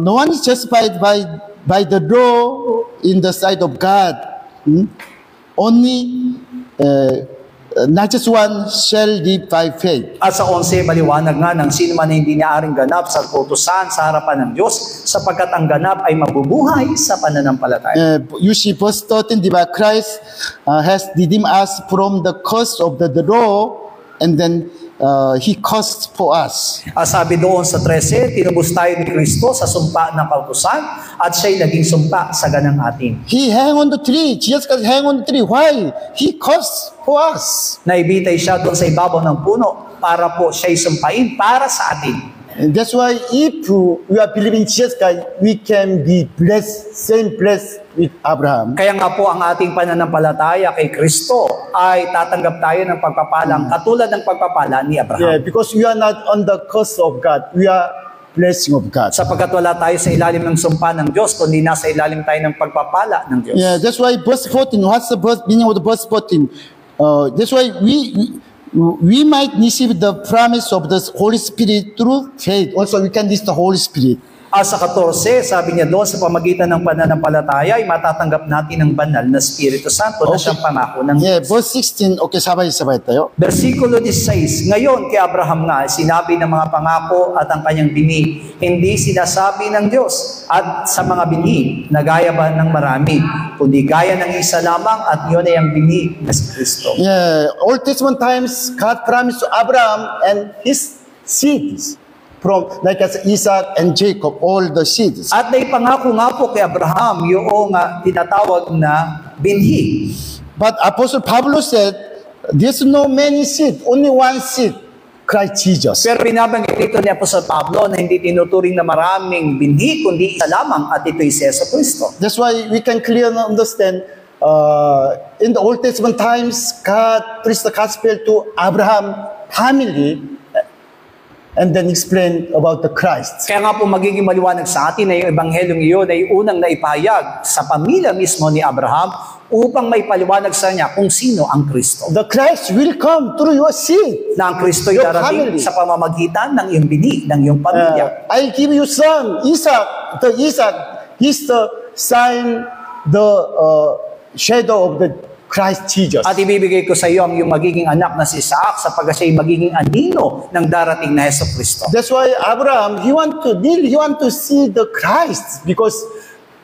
No one is justified by the law in the sight of God. Only not just one shall live by faith. At sa 11, maliwanag nga ng sino man na hindi naaring ganap sa kautusan sa harapan ng Diyos, sapagkat ang ganap ay mabubuhay sa pananampalataya. You see, verse 13, diba? Christ has redeemed us from the curse of the law, and then He cursed for us. Sabi doon sa 13, tinubos tayo ni Kristo sa sumpa ng kautusan at siya'y naging sumpa sa ganang atin. He hang on the tree. Jesus Christ hang on the tree. Why? He cursed for us. Naibitay siya doon sa ibabaw ng puno para po siya'y sumpain para sa atin. And that's why if we are believing Jesus Christ, we can be blessed, same blessed with Abraham. Kaya nga po ang ating pananampalataya kay Kristo ay tatanggap tayo ng pagpapalang katulad ng pagpapala ni Abraham. Because we are not on the curse of God. We are blessing of God. Sapagkat wala tayo sa ilalim ng sumpa ng Diyos, kundi nasa ilalim tayo ng pagpapala ng Diyos. That's why verse 14, what's the meaning of the verse 14? That's why we might receive the promise of the Holy Spirit through faith. Also, we can receive the Holy Spirit. Sa 14, sabi niya doon, sa pamagitan ng pananampalataya ay matatanggap natin ang banal na Espiritu Santo na siyang pangako ng Diyos. Verse 16, okay, sabay-sabay tayo. Versikulo 16, ngayon kay Abraham nga, sinabi ng mga pangako at ang kanyang bini, hindi sinasabi ng Diyos at sa mga bini, na gaya ba ng marami, kundi gaya ng isa lamang at yun ay ang bini na si Kristo. Old Testament times, God promised to Abraham and his seeds. From like as Isaac and Jacob, all the seeds. At naipangako nga po kay Abraham yung tinatawag na binhi. But Apostle Pablo said, there's no many seed, only one seed. Christ Jesus. Pero binabanggit ito ni Apostol Pablo na hindi tinuturing na maraming binhi, kundi isa lamang at ito'y si Yesu Cristo. That's why we can clearly understand in the Old Testament times, God preached the gospel to Abraham family and then explain about the Christ. Kaya nga po magiging maliwanag sa atin na yung ebanghelyong iyon ay unang naipahayag sa pamilya mismo ni Abraham upang may paliwanag sa niya kung sino ang Kristo. The Christ will come through your seed. Na ang Kristo ay Your darating family. sa pamamagitan ng iyong bini, ng iyong pamilya. I'll give you son, Isaac. The Isaac is the sign, the shadow of the Christ Jesus. At ibibigay ko sa iyo ang iyong magiging anak na si Isaac sapagkat siya ay magiging anino ng darating na Hesus Kristo. That's why Abraham, he want to see the Christ because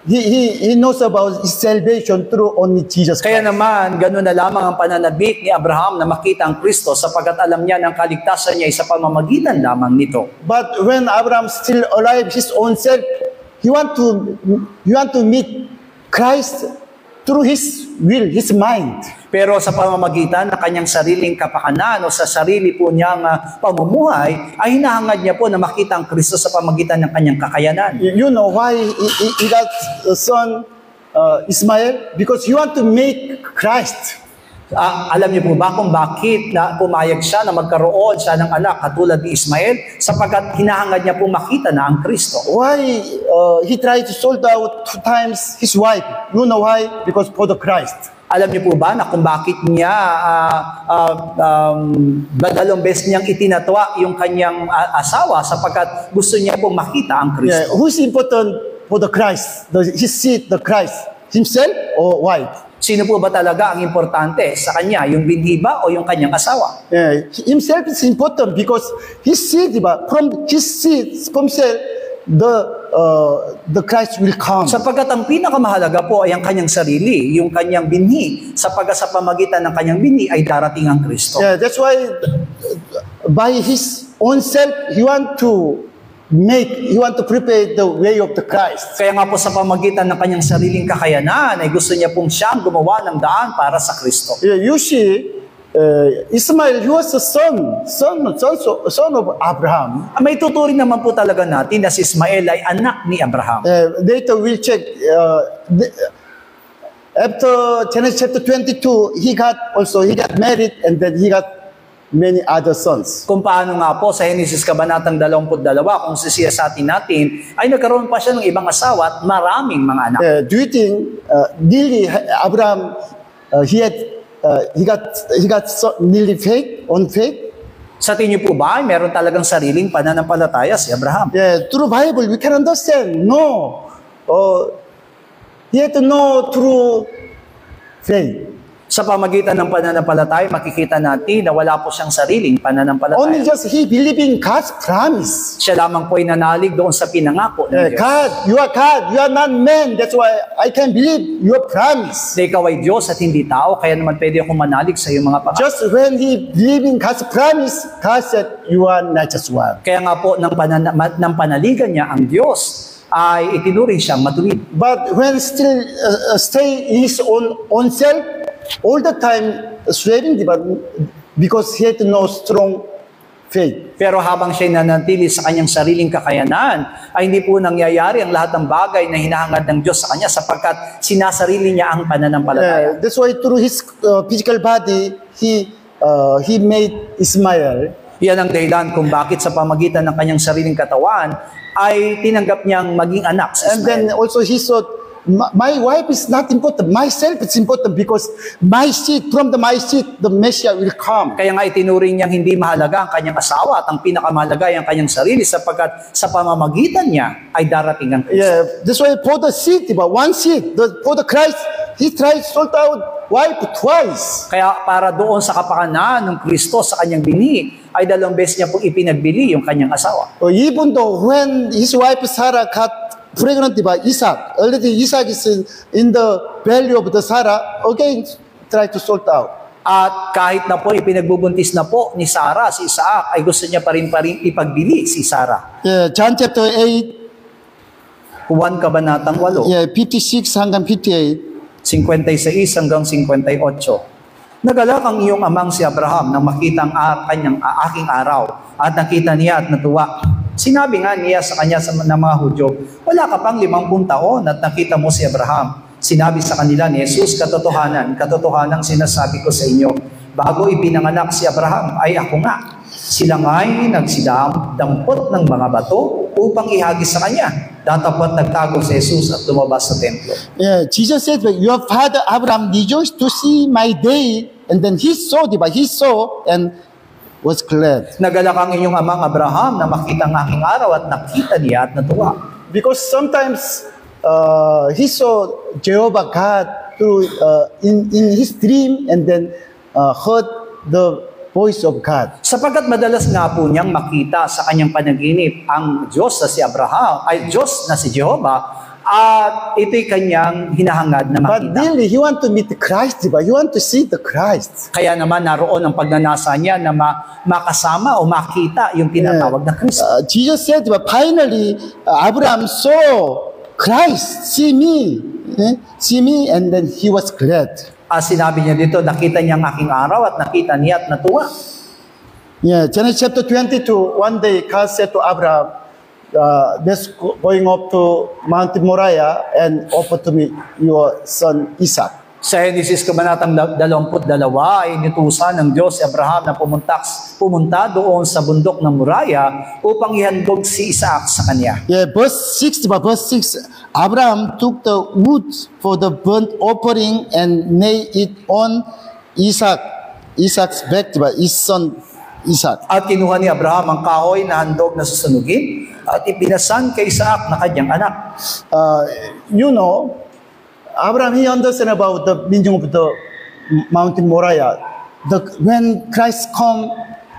he knows about his salvation through only Jesus Kaya Christ. naman, gano'n na lamang ang pananabik ni Abraham na makita ang Kristo sapagkat alam niya na ang kaligtasan niya ay sa pamamagitan lamang nito. But when Abraham still alive, his own self, he want to meet Christ through his will, his mind. Pero sa pamamagitan ng kanyang sariling kapakanan o sa sarili po niyang pamumuhay, ay hinahangad niya po na makita ang Kristo sa pamamagitan ng kanyang kakayanan. You know why he got a son Ismael? Because he want to make Christ. Alam niyo po ba kung bakit na pumayag siya na magkaroon siya ng anak katulad ni Ismael? Sapagkat hinahangad niya po makita na ang Kristo. Why he tried to sold out 2 times his wife? You know why? Because for the Christ. Alam niyo po ba na kung bakit niya dalawang beses niyang itinatwa yung kanyang asawa sapagkat gusto niya pong makita ang Yeah, Kristo. who's important for the Christ? His seed, the Christ, himself or wife? Sino po ba talaga ang importante sa kanya? Yung binhi ba o yung kanyang asawa? Yeah, himself is important because his seed, diba? From his seed, from self, the Christ will come. Sapagkat ang pinakamahalaga po ay ang kanyang sarili, yung kanyang binhi. Sapagkat sa pamagitan ng kanyang binhi ay darating ang Kristo. Yeah, that's why by his own self, he want to prepare the way of the Christ. Kaya nga po sa pamagitan ng kanyang sariling kakayanan ay gusto niya pong siyang gumawa ng daan para sa Kristo. Yeah, you see, Ismail, he was the son of Abraham. May tuturing naman po talaga natin na si Ismael ay anak ni Abraham. Later we'll check. After Genesis chapter 22, he got married and then he got many other sons. Kung paano nga po sa Henesis Kabanatang 22, kung sisiyasatin natin, ay nagkaroon pa siya ng ibang asawa at maraming mga anak. Do you think nearly Abraham he got nearly faith on faith? Sa tingin niyo po ba, ay meron talagang sariling pananampalataya si Abraham? Yeah, through Bible we can understand. No, he had to know through faith. Sa pamagitan ng pananampalataya, makikita natin na wala po siyang sariling pananampalataya. Only just he believed in God's promise. Siya lamang po ay nanalig doon sa pinangako ng Diyos. God, you are not man. That's why I can believe your promise. Na ikaw ay Diyos at hindi tao, kaya naman pwede akong manalig sa iyong mga pangako. Just when he believed in God's promise, God said, you are not just one. Kaya nga po, ng panaligan niya ang Diyos, ay itinuring siyang matuwid. But when still stay in his own self, all the time striving, because he had no strong faith. Pero habang siya nanatili sa kanyang sariling kakayanan, ay hindi po nangyayari ang lahat ng bagay na hinahangad ng Diyos sa kanya sapagkat sinasarili niya ang pananampalataya. That's why through his physical body, he made Ismael. Yan ang dahilan kung bakit sa pamagitan ng kanyang sariling katawan ay tinanggap niyang maging anak si And then Ismael. also he thought, my wife is not important. Myself is important because from my seed, the Messiah will come. Kaya nga itinuring niyang hindi mahalaga ang kanyang asawa at ang pinakamahalaga ay ang kanyang sarili sapagkat sa pamamagitan niya ay darating ang Kristo. Yeah, that's why for the seed, one seed, for the Christ, he tried to sort out wife twice. Kaya para doon sa kapakanan ng Kristo sa kanyang binhi, ay 2 beses niya pong ipinagbili yung kanyang asawa. Even though when his wife Sarah got pregnant by Isaac, already Isaac is in the belly of the Sarah, again, try to sort out. At kahit na po ipinagbubuntis na po ni Sarah si Isaac, ay gusto niya pa rin ipagbili si Sarah. Yeah, John chapter 8, Juan Kabanatang 8, yeah, 56 hanggang 58. 56 hanggang 58. Nagalak ang iyong amang si Abraham nang makita ang kanyang aking araw at nakita niya at natuwa. Sinabi nga niya sa kanya ng mga Hudyo, wala ka pang 50 taon at nakita mo si Abraham. Sinabi sa kanila ni Jesus, katotohanan sinasabi ko sa inyo, bago ipinanganak si Abraham ay ako nga. Sila nga'y nagsidampot ng mga bato upang ihagis sa kanya. Datapot nagtago si Jesus at lumabas sa templo. Yeah, Jesus said, your father Abraham rejoiced to see my day, and then he saw and was glad. Nagalak ang inyong amang Abraham na makita ang aking araw at nakita niya at natuwa. Because sometimes he saw Jehovah God through in his dream, and then heard the voice of God. Sapagkat madalas nga po niyang makita sa kanyang panaginip ang Diyos na si Abraham, ay Diyos na si Jehovah, at ito'y kanyang hinahangad na But makita. really, he want to meet Christ, diba? He want to see the Christ. Kaya naman naroon ang pagnanasa niya na makasama o makita yung tinatawag na Kristo. Jesus said, diba, finally, Abraham saw Christ, see me, and then he was glad. Sinabi niya dito, nakita niya ang aking araw at nakita niya at natuwa. Yeah, Genesis chapter 22, one day God said to Abraham, let's going up to Mount Moriah and offer to me your son Isaac. Sa Genesis kabanatang 22 ay inutusan ng Diyos si Abraham na pumunta doon sa bundok ng Moriah upang ihandog si Isaac sa kanya. Yeah, verse 6, Abraham took the wood for the burnt offering and laid it on Isaac's back, his son Isaac. At kinuha ni Abraham ang kahoy na handog na susunugin at ipinasan kay Isaac na kanyang anak. You know, Abraham, he understand about the meaning of the mountain Moriah. When Christ come,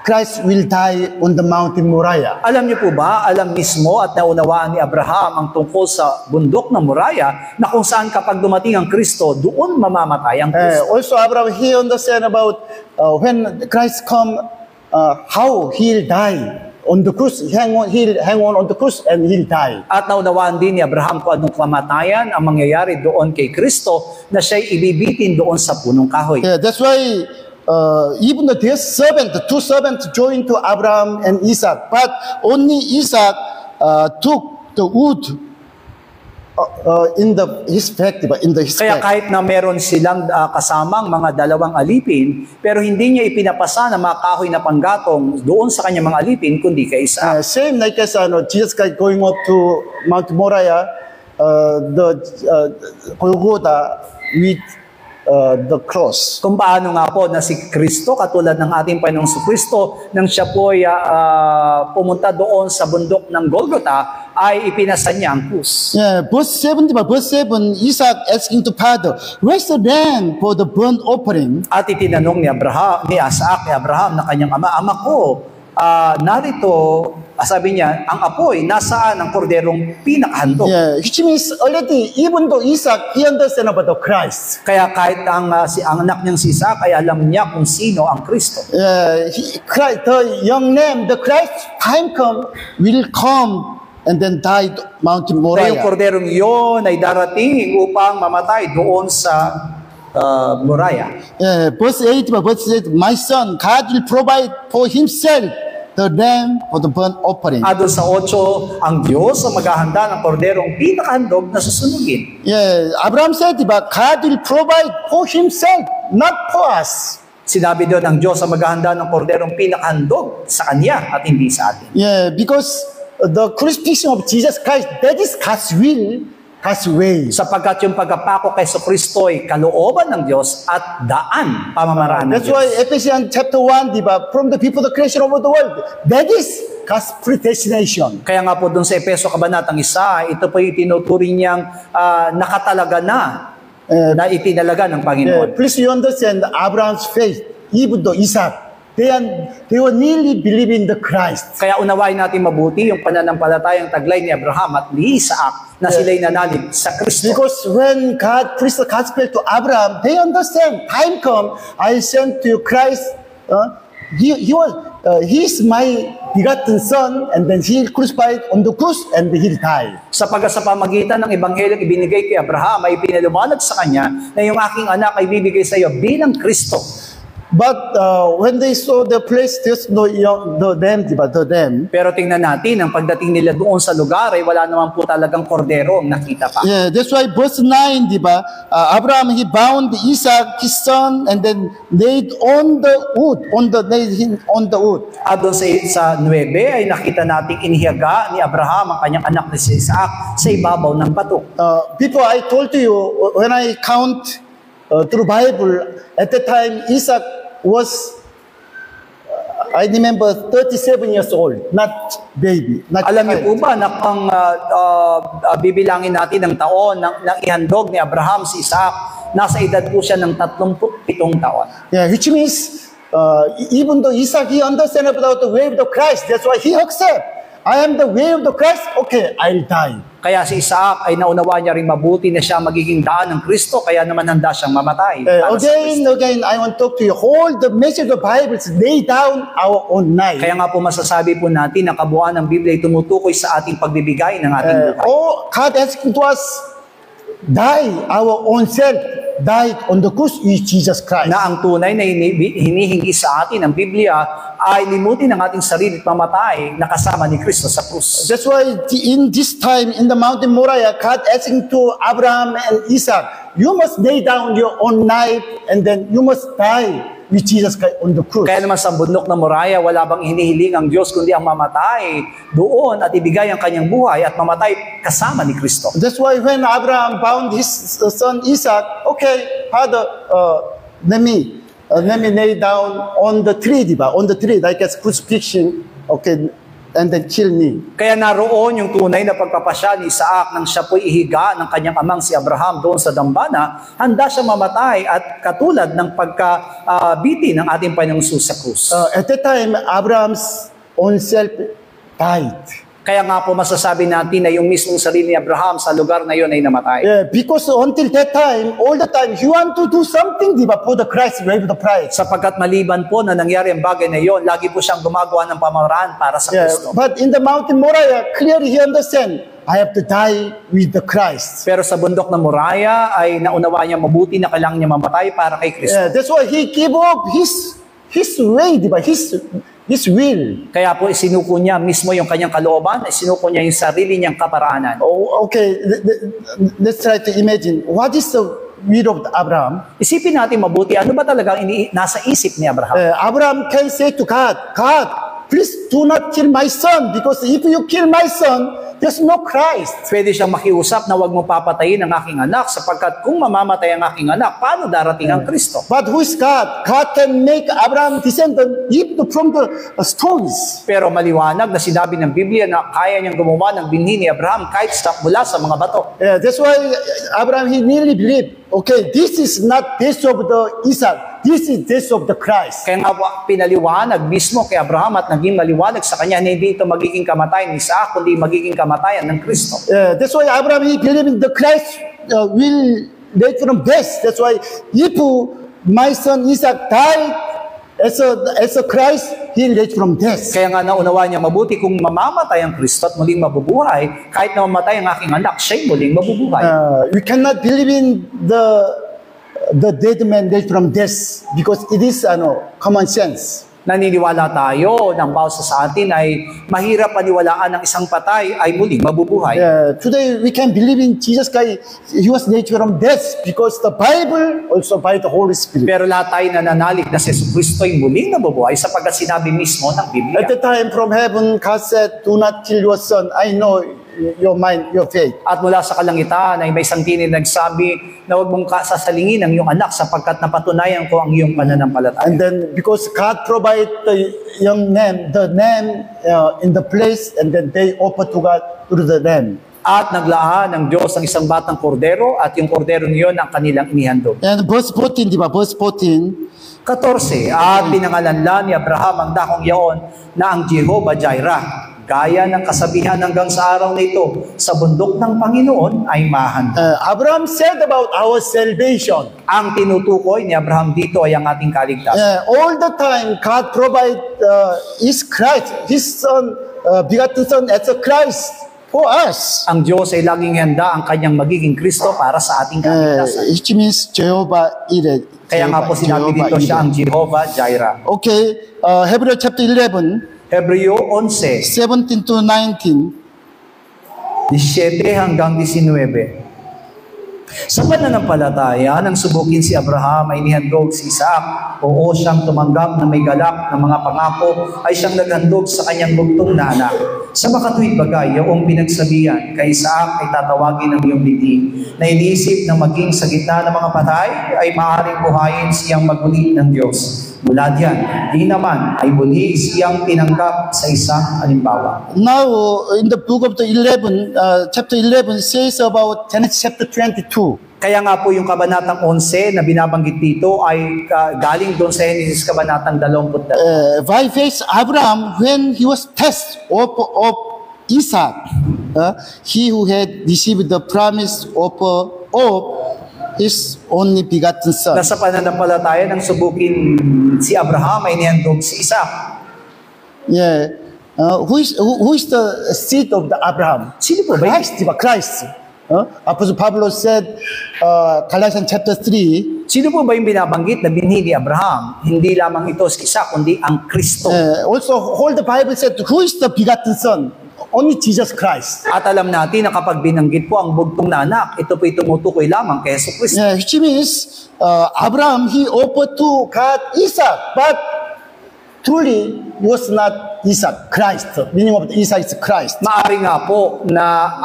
Christ will die on the mountain Moriah. Alam niyo po ba, alam mismo at naunawaan ni Abraham ang tungkol sa bundok ng Moriah na kung saan kapag dumating ang Kristo, doon mamamatay ang Kristo. Also, Abraham, he understand about when Christ come, how he'll die. On the cross, he'll hang on the cross and he'll die. At naunawaan din ni Abraham kung anong kamatayan ang mangyayari doon kay Kristo na siya'y ibibitin doon sa punong kahoy. Yeah, that's why even the two servants joined to Abraham and Isaac, but only Isaac took the wood in his back. Kaya kahit na meron silang kasamang mga dalawang alipin, pero hindi niya ipinapasa na mga kahoy na panggatong doon sa kanyang mga alipin, kundi kay Isaac. Same like as Jesus Christ going up to Mount Moriah, the Golgotha with the cross. Kung paano nga po na si Kristo, katulad ng ating Panginoong Kristo, nang siya po ay pumunta doon sa bundok ng Golgotha, ay ipinasan niya ang krus. Yeah, verse 7, Isaac asking to father, where's the lamb for the burnt offering? At itinanong ni Isaac, ni Abraham, na kanyang ama ko, narito, sabi niya, ang apoy, nasaan ang korderong pinakahandog? Yeah, which means already, even though Isaac, he understand about the Christ. Kaya kahit ang anak niyang si Isaac ay alam niya kung sino ang Kristo. The young lamb, the Christ, time will come and then died Mountain Na yung Moriah. korderong yun ay darating upang mamatay doon sa Moriah. Verse 8, my son, God will provide for himself the lamb for the burnt offering. Doon sa 8, ang Diyos ang maghahanda ng korderong pinakahandog na susunugin. Yeah, Abraham said, but God will provide for himself, not for us. Sinabi doon, ang Diyos ang maghahanda ng korderong pinakahandog sa Kanya at hindi sa atin. Yeah, because the crucifixion of Jesus Christ, that is God's will, God's way. Sapagkat yung pagkapako kay Kristo ay kalooban ng Diyos at daan, pamamaraan ng That's Diyos. why Ephesians chapter 1, diba, from the people, the creation of the world, that is God's predestination. Kaya nga po doon sa Efeso Kabanatang 1, ito po yung tinuturing niyang nakatalaga na itinalaga ng Panginoon. Please you understand Abraham's faith, even though Isaac, they were nearly believing the Christ. Kaya unawain natin mabuti yung pananampalatayang taglay ni Abraham at ni Isaac na sila'y nanalig sa Kristo. Because when God preached the gospel to Abraham, they understand, time come, I sent to you Christ, he's my begotten son, and then he'll crucified on the cross, and he'll die. Sapagkat sa pamagitan ng Ebanghelyo ibinigay kay Abraham ay pinalumanag sa kanya na yung aking anak ay bibigay sa iyo bilang Kristo. But when they saw the place, there's no the dam, diba? The dam. Pero tingnan natin, ang pagdating nila doon sa lugar ay wala naman po talagang kordero ang nakita pa. Yeah, that's why verse 9, diba? Abraham, he bound Isaac, his son, and then laid on the wood, laid him on the wood. At doon sa 9 ay nakita nating inihiyaga ni Abraham ang kanyang anak na si Isaac sa ibabaw ng bato. Before I told you, when I count through Bible, at the time Isaac was, I remember, 37 years old, not baby. Not Alam niyo po child. ba na ang bibilangin natin ng taon ng ihandog ni Abraham si Isaac, nasa edad po siya ng 37 taon. Yeah, which means even though Isaac, he understand about the way of the Christ, that's why he accept. I am the way of the Christ, okay, I'll die. Kaya si Isaac ay naunawa niya rin mabuti na siya magiging daan ng Kristo, kaya naman handa siyang mamatay. para sa Kristo. Again, I want to talk to you. All the message of the Bible is lay down our own life. Kaya nga po masasabi po natin na kabuuan ng Biblia ay tumutukoy sa ating pagbibigay ng ating buhay. God asking to us, die our own self, died on the cross is Jesus Christ. Na ang tunay na hinihingi sa atin ng Biblia ay limutin ang ating sarili at mamatay na kasama ni Kristo sa krus. That's why in this time in the mountain Moriah, God asking to Abraham and Isaac, you must lay down your own life and then you must die with Jesus Christ on the cross. Kaya naman sa bundok ng Moriah, wala bang hinihiling ang Diyos kundi ang mamatay doon at ibigay ang kanyang buhay at mamatay kasama ni Kristo. That's why when Abraham bound his son Isaac, okay, Father, let me lay down on the tree, diba? On the tree, like a crucifixion, okay, and then kill me. Kaya naroon yung tunay na pagpapasya ni Isaac nang siya po'y ihiga ng kanyang amang si Abraham doon sa dambana, handa siya mamatay at katulad ng pagkabiti ng ating Panginoong Jesus sa krus. At that time, Abraham's own self died. Kaya nga po masasabi natin na yung mismong sarili ni Abraham sa lugar na yun ay namatay. Yeah, because until that time, all the time, he want to do something, diba, for the Christ, wave the price. Sapagkat maliban po na nangyari ang bagay na yon, lagi po siyang gumagawa ng pamaraan para sa Yeah, Kristo. but in the mountain Moriah, clearly he understand, I have to die with the Christ. Pero sa bundok ng Moriah ay naunawa niya mabuti na kailangan niya mamatay para kay Kristo. Yeah, that's why he gave up his way, diba, his will. Kaya po isinuko niya mismo yung kanyang kalooban, isinuko niya yung sarili niyang kaparaanan. Oh, okay, let's try to imagine, what is the will of Abraham? Isipin natin mabuti, ano ba talagang nasa isip ni Abraham? Abraham can say to God, please do not kill my son, because if you kill my son, there's no Christ. Pwede siyang makiusap na huwag mo papatayin ang aking anak sapagkat kung mamamatay ang aking anak, paano darating ang Kristo? But who is God? God can make Abraham descendant even from the stones. Pero maliwanag na sinabi ng Biblia na kaya niyang gumawa ng binhi ni Abraham kahit mula sa mga bato. Yeah, that's why Abraham, he really believed, okay, this is not death of the Isaac, this is death of the Christ. Kaya nga po, pinaliwanag mismo kay Abraham at naging maliwanag sa kanya na hindi ito magiging kamatayan ni Isaac, kundi magiging kamatayan ng Kristo. That's why Abraham, he believed in the Christ will lead from death. That's why if my son Isaac died as a Christ, he led from death. Kaya nga naunawa niya mabuti kung mamamatay ang Kristo at muling mabubuhay, kahit na mamatay ang aking anak, siya'y muling mabubuhay. We cannot believe in the dead man led from death because it is common sense. Naniniwala tayo ng bawat sa atin ay mahirap paniwalaan ng isang patay ay muling mabubuhay. Today we can believe in Jesus Christ. He was led from death because the Bible also by the Holy Spirit. Pero lahat tayo nananalig na si Kristo ay muling nabubuhay sapagkat sinabi mismo ng Biblia. At the time from heaven, God said, do not kill your son. I know your mind, your faith. At mula sa kalangitan ay may isang tinig nagsabi na huwag mong sasalingin ang iyong anak sapagkat napatunayan ko ang iyong pananampalataya. And then because God provide the name in the place, and then they offer to God through the name. At naglaan ng Diyos ang isang batang kordero at yung kordero niyon ang kanilang inihandog. And verse 14, diba? Verse 14. 14, at pinangalanlan ni Abraham ang dakong yaon na ang Jehovah Jireh. Gaya ng kasabihan hanggang sa araw na ito, sa bundok ng Panginoon ay mahanda. Abraham said about our salvation. Ang tinutukoy ni Abraham dito ay ang ating kaligtasan. All the time, God provide His Christ, His Son, begotten Son as a Christ for us. Ang Diyos ay laging handa ang kanyang magiging Kristo para sa ating kaligtasan. It means Jehovah Jireh. Kaya nga po sinabi dito siya ang Jehovah Jireh. Okay, Hebrew chapter 11, Hebreo 11, 17 to 19. 17 hanggang 19. Sa pananampalataya, nang subukin si Abraham ay nihandog si Isaac. Oo, siyang tumanggap na may galak ng mga pangako ay siyang naghandog sa kanyang bugtong na anak. Sa makatuwid bagay, yung pinagsabihan kay Isaac ay tatawagin ng iyong biti na iniisip na maging sa gitna ng mga patay ay maaaring buhayin siyang maguli ng Diyos. Mula diyan, di naman ay muli siyang tinanggap sa isang halimbawa. Now, in the book of the 11, chapter 11 says about Genesis chapter 22. Kaya nga po yung kabanatang 11 na binabanggit dito ay galing doon sa Genesis kabanatang 22. By faith, Abraham, when he was tested of Isaac, he who had received the promise of his only begotten son. Nasa pananampalataya nang subukin si Abraham ay nihandog si Isaac. Yeah. Who is the seed of the Abraham? Sino po ba? Christ, diba? Christ. Apostle Pablo said, Galatians chapter 3, Sino po ba yung binabanggit na binhi ni Abraham? Hindi lamang ito si Isaac, kundi ang Kristo. also whole the Bible said, who is the begotten son? Only Jesus Christ. At alam natin na kapag binanggit po ang bugtong na anak, ito po tumutukoy lamang kay Jesus Kristo. Yeah, which means Abraham, he offered to God Isaac, but truly he was not Isaac, Christ. Meaning of Isaac is Christ. Maari nga po na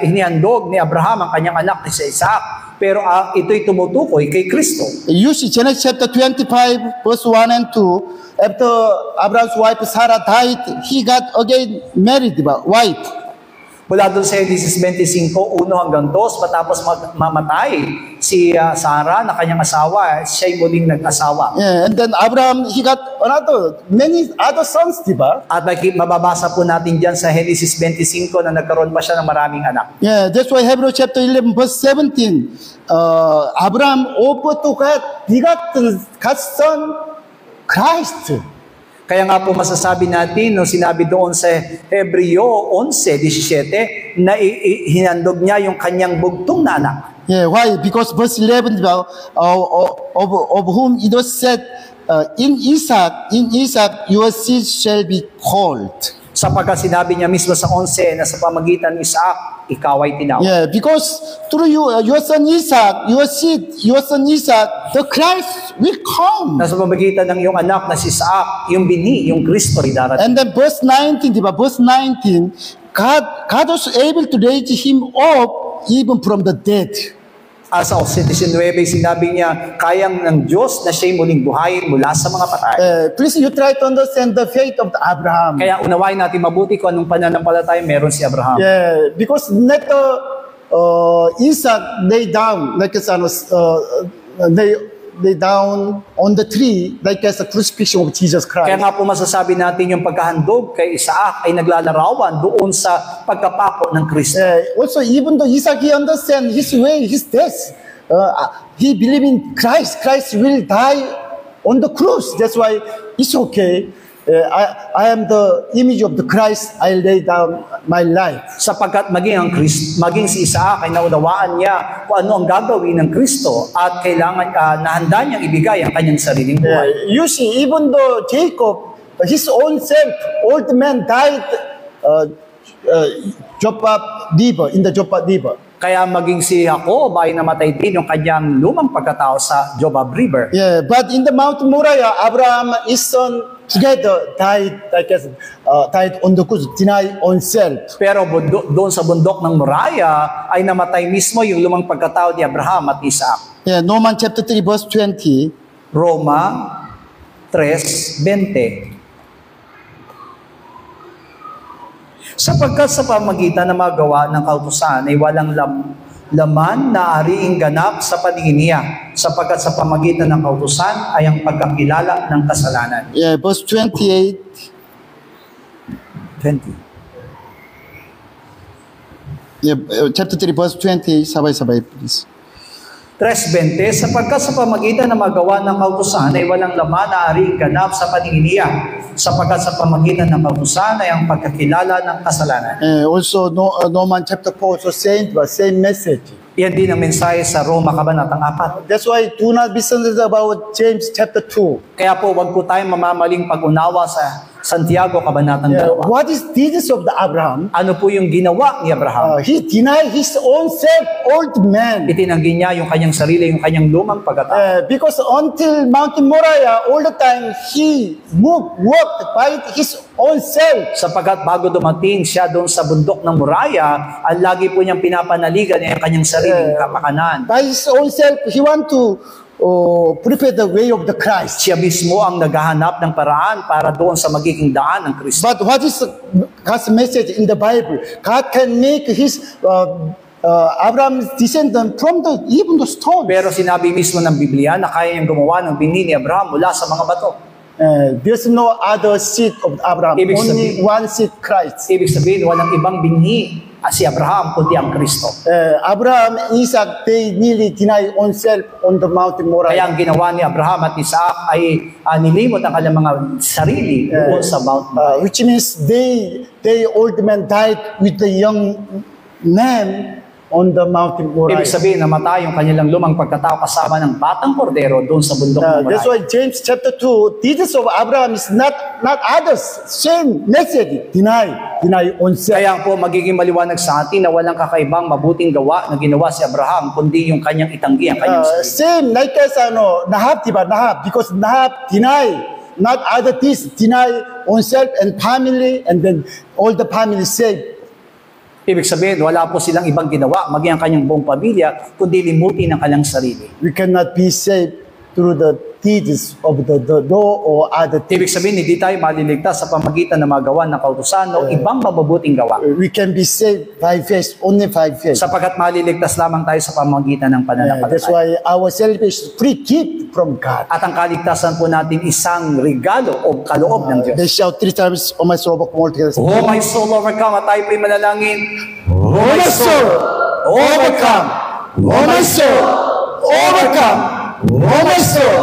inihandog ni Abraham ang kanyang anak ni si Isaac, pero ito'y tumutukoy kay Kristo. You see Genesis chapter 25, verse 1 and 2, after Abraham's wife Sarah died, he got again married, wife. Mula doon sa Genesis 25, 1 hanggang 2, matapos mamatay si Sarah na kanyang asawa, siya'y muling nag-asawa. Yeah, and then Abraham, he got many other sons, diba? At mababasa po natin dyan sa Genesis 25 na nagkaroon pa siya ng maraming anak. Yeah, that's why Hebrew chapter 11, verse 17, Abraham offered to God begotten God's son, Christ. Kaya nga po masasabi natin, no, sinabi doon sa Hebreo 11:17 na hinandog niya yung kanyang bugtong na anak. Yeah, why? Because verse 11, of whom it was said, in Isaac your seed shall be called. Sapagkat sinabi niya mismo sa 11 na sa pamagitan ni Isaac, ikaw ay tinawag. Yeah, because through you, your son Isaac, your seed, your son Isaac, the Christ will come. Na sa pamagitan ng iyong anak na si Isaac, yung binhi, yung Kristo ay darating. And then verse 19, diba? Verse 19, God was able to raise him up even from the dead. Sa 19, sinabi niya, kayang ng Diyos na siya'y muling buhayin mula sa mga patay. Please, you try to understand the faith of the Abraham. Kaya unawain natin mabuti kung anong pananampalataya meron si Abraham. Yeah, because not Isaac lay down like lay down on the tree like as a crucifixion of Jesus Christ. Kaya nga po masasabi natin yung pagkahandog kay Isaac ay naglalarawan doon sa pagkapako ng Kristo. Also, even though Isaac, he understand his way, his death. He believe in Christ. Christ will die on the cross. That's why it's okay. I am the image of the Christ. I lay down my life. Sapagkat maging si Isaac ay naunawaan niya kung ano ang gagawin ng Kristo at kailangan nahanda niyang ibigay ang kanyang sariling buhay. You see, even though Jacob, his own self, old man died in the Joppa River. Kaya maging si Jacob ay namatay din yung kanyang lumang pagkatao sa Jobab River. Yeah, but in the Mount Moriah, Abraham, his son, together died on the cross, deny on self. Pero doon sa bundok ng Moriah ay namatay mismo yung lumang pagkatao ni Abraham at Isaac. Yeah, Romans chapter 3 verse 20. Roma 3:20. Sapagkat sa pamagitan ng mga gawa ng kautusan ay walang laman na ariing ganap sa paningin niya, sapagkat sa pamagitan ng kautusan ay ang pagkakilala ng kasalanan. Yeah, verse 28. 20. Yeah, chapter 3 verse 20. Sabay-sabay, please. 3:20, sapagkat sa pamagitan ng magawa ng kautusan ay walang laman na aring ganap sa paningin niya, sapagkat sa pamagitan ng kautusan ay ang pagkakilala ng kasalanan. Also, Romans chapter 4 also same message. Yan din ang mensahe sa Roma Kabanatang 4. That's why do not be misunderstood about James chapter 2. Kaya po, wag po tayong mamamaling pag-unawa sa Santiago Kabanatang 2. What is deeds of the Abraham? Ano po yung ginawa ni Abraham? He denied his own self, old man. Itinanggi niya yung kanyang sarili, yung kanyang lumang pagkatao. Because until Mount Moriah, all the time he walked by his own self. Sapagkat bago dumating siya doon sa bundok ng Moriah, ang lagi po niyang pinapanaligan ay ang kanyang sariling kapakanan. By his own self, he want to prepare the way of the Christ. Siya mismo ang naghahanap ng paraan para doon sa magiging daan ng Kristo. But what is God's message in the Bible? God can make his Abraham's descendant from even the stone. Pero sinabi mismo ng Biblia na kaya niyang gumawa ng binhi ni Abraham mula sa mga bato. There's no other seed of Abraham, Ibig only sabihin- one seed, Christ. Ibig sabihin, walang ibang binhi si Abraham kundi ang Kristo. Abraham, Isaac, they nearly deny oneself on the Mount Kaya Moriah. ang ginawa ni Abraham at Isaac ay nilimot ang kanilang mga sarili doon sa Mount Moriah. Which means they old men died with the young man on the Mount Moriah. Ibig sabihin, namatay yung kanilang lumang pagkatao kasama ng batang kordero doon sa bundok ng That's Moriah. why James chapter 2, deeds of Abraham is not others. Same message, deny oneself. Kaya po magiging maliwanag sa atin na walang kakaibang mabuting gawa na ginawa si Abraham kundi yung kanyang itanggi, ang kanyang sarili. Same like as Nahab, diba? Nahab, because Nahab deny not other things, deny oneself and family, and then all the family saved. Ibig sabihin, wala po silang ibang ginawa, maging ang kanyang buong pamilya, kundi limutin ang kanyang sarili. We cannot be saved through the deeds of the law or other Ibig things. sabihin, hindi tayo maliligtas sa pamagitan ng magawa ng kautusan o ibang mabubuting gawa. We can be saved by faith, only by faith. Sapagkat maliligtas lamang tayo sa pamagitan ng That's pananampalataya. why our salvation is free gift from God. At ang kaligtasan po natin isang regalo o kaloob ng Diyos. They shout 3 times, "Oh my soul, all together." Oh my soul, overcome. At tayo po'y manalangin. Oh my soul, overcome. Oh my soul, overcome. Oh my soul,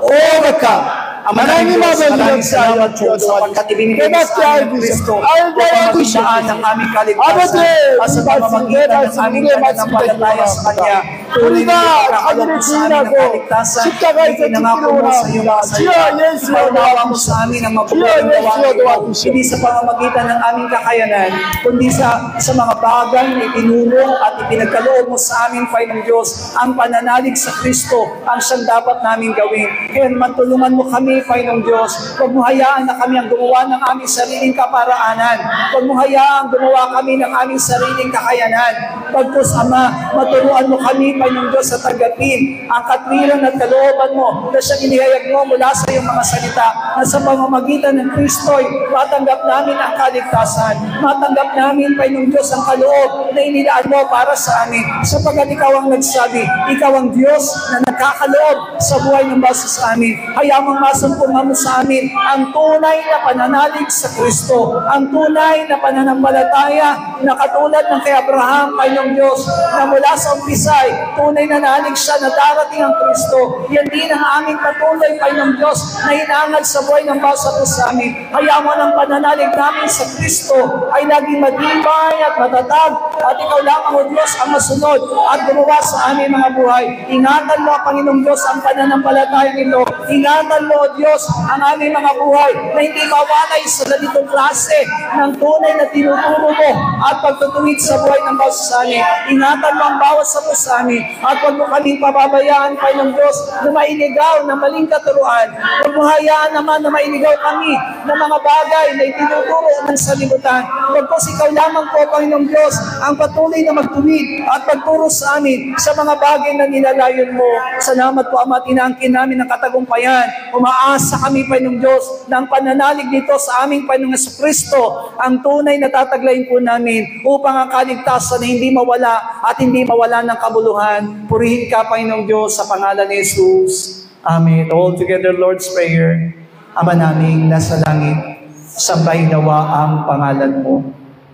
overcome. Maraming salamat po sapagkat ibinigay niyo sa amin ng Kristo upang magdaan ng aming kaligtasan at sa pamamagitan ng aming pananampalataya sa Kanya. Tunay na ipagkakaloob mo sa amin ang kaligtasan. Ipinangako mo sa iyong mga salita. Ipaunawa mo sa amin ang mabubuting gawain mo. Hindi sa pamamagitan ng aming kakayanan, kundi sa mga bagay na itinulong at ipinagkaloob mo sa amin, Panginoong Diyos, ang pananalig sa Kristo ang siyang dapat namin gawin. Kaya naman tulungan mo kami, Panginoong Diyos. Huwag mo hayaan na kami ang gumawa ng aming sariling kaparaanan. Huwag mo hayaan gumawa kami ng aming sariling kakayanan. Pagkus, Ama, maturuan mo kami, Panginoong Diyos, sa tagapin ang katwiran at kalooban mo na siyang inihayag mo mula sa iyong mga salita na sa pamamagitan ng Kristo'y matanggap namin ang kaligtasan. Matanggap namin, Panginoong Diyos, ang kaloob na inilaan mo para sa amin. Sapagkat ikaw ang nagsabi, ikaw ang Diyos na nagkakaloob sa buhay ng basa sa amin. Hayaan mong masumpungan mo sa amin ang tunay na pananalig sa Kristo, ang tunay na pananampalataya na katulad ng kay Abraham, Panginoong Diyos, na mula sa umpisay, tunay na nalig siya na darating ang Kristo. Yan din ang aming patuloy, Panginoong Diyos, na hinangad sa buhay ng bawat sa amin. Hayaan mo ng pananalig namin sa Kristo ay laging matibay at matatag, at ikaw lamang, O Diyos, ang masunod at gumawa sa aming mga buhay. Ingatan mo, Panginoong Diyos, ang pananampalataya nito. Ingatan mo, O Diyos, ang aming mga buhay na hindi mawalay sa ganitong klase ng tunay na tinuturo mo at pagtutuwid sa buhay ng bawat sa amin. Ingatan mo ang bawat sa amin at huwag mo kaming pababayaan, Panginoong Diyos, na mailigaw ng maling katuruan. Huwag mo hayaan naman na mailigaw kami ng mga bagay na itinuturo ng salibutan. Huwag po ikaw lamang po, Panginoong Diyos, ang patuloy na magtuwid at pagturo sa amin sa mga bagay na nilalayon mo. Salamat po, Ama, at inaangkin namin ang katagumpayan. Umaasa kami, Panginoong Diyos, ng pananalig dito sa aming Panginoong Kristo, ang tunay na tataglayin po namin upang ang kaligtasan na hindi mawala at hindi mawala ng kabuluhan. Purihin ka, Panginoong Diyos, sa pangalan ni Jesus. Amen. All together, Lord's Prayer. Ama naming nasa langit, sambay nawa ang pangalan mo.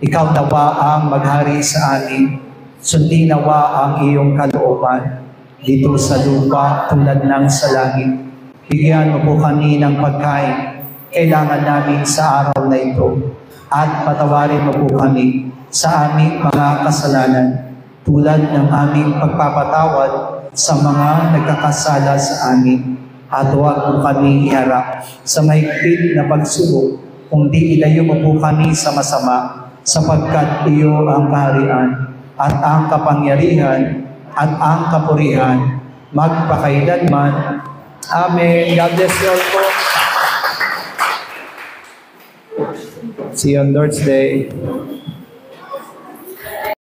Ikaw nawa ang maghari sa amin. Sundin nawa ang iyong kalooban. dito sa lupa tulad ng sa langit. Bigyan mo po kami ng pagkain kailangan namin sa araw na ito at patawarin mo po kami sa aming mga kasalanan tulad ng aming pagpapatawad sa mga nagkakasala sa amin. At huwag mo kami iharap sa mahigpit na pagsubok, kundi ilayo mo po kami sa masama, sapagkat iyo ang kaharian at ang kapangyarihan at ang kapurihan magpakailanman. Amen. God bless you all po. See you on Lord's Day.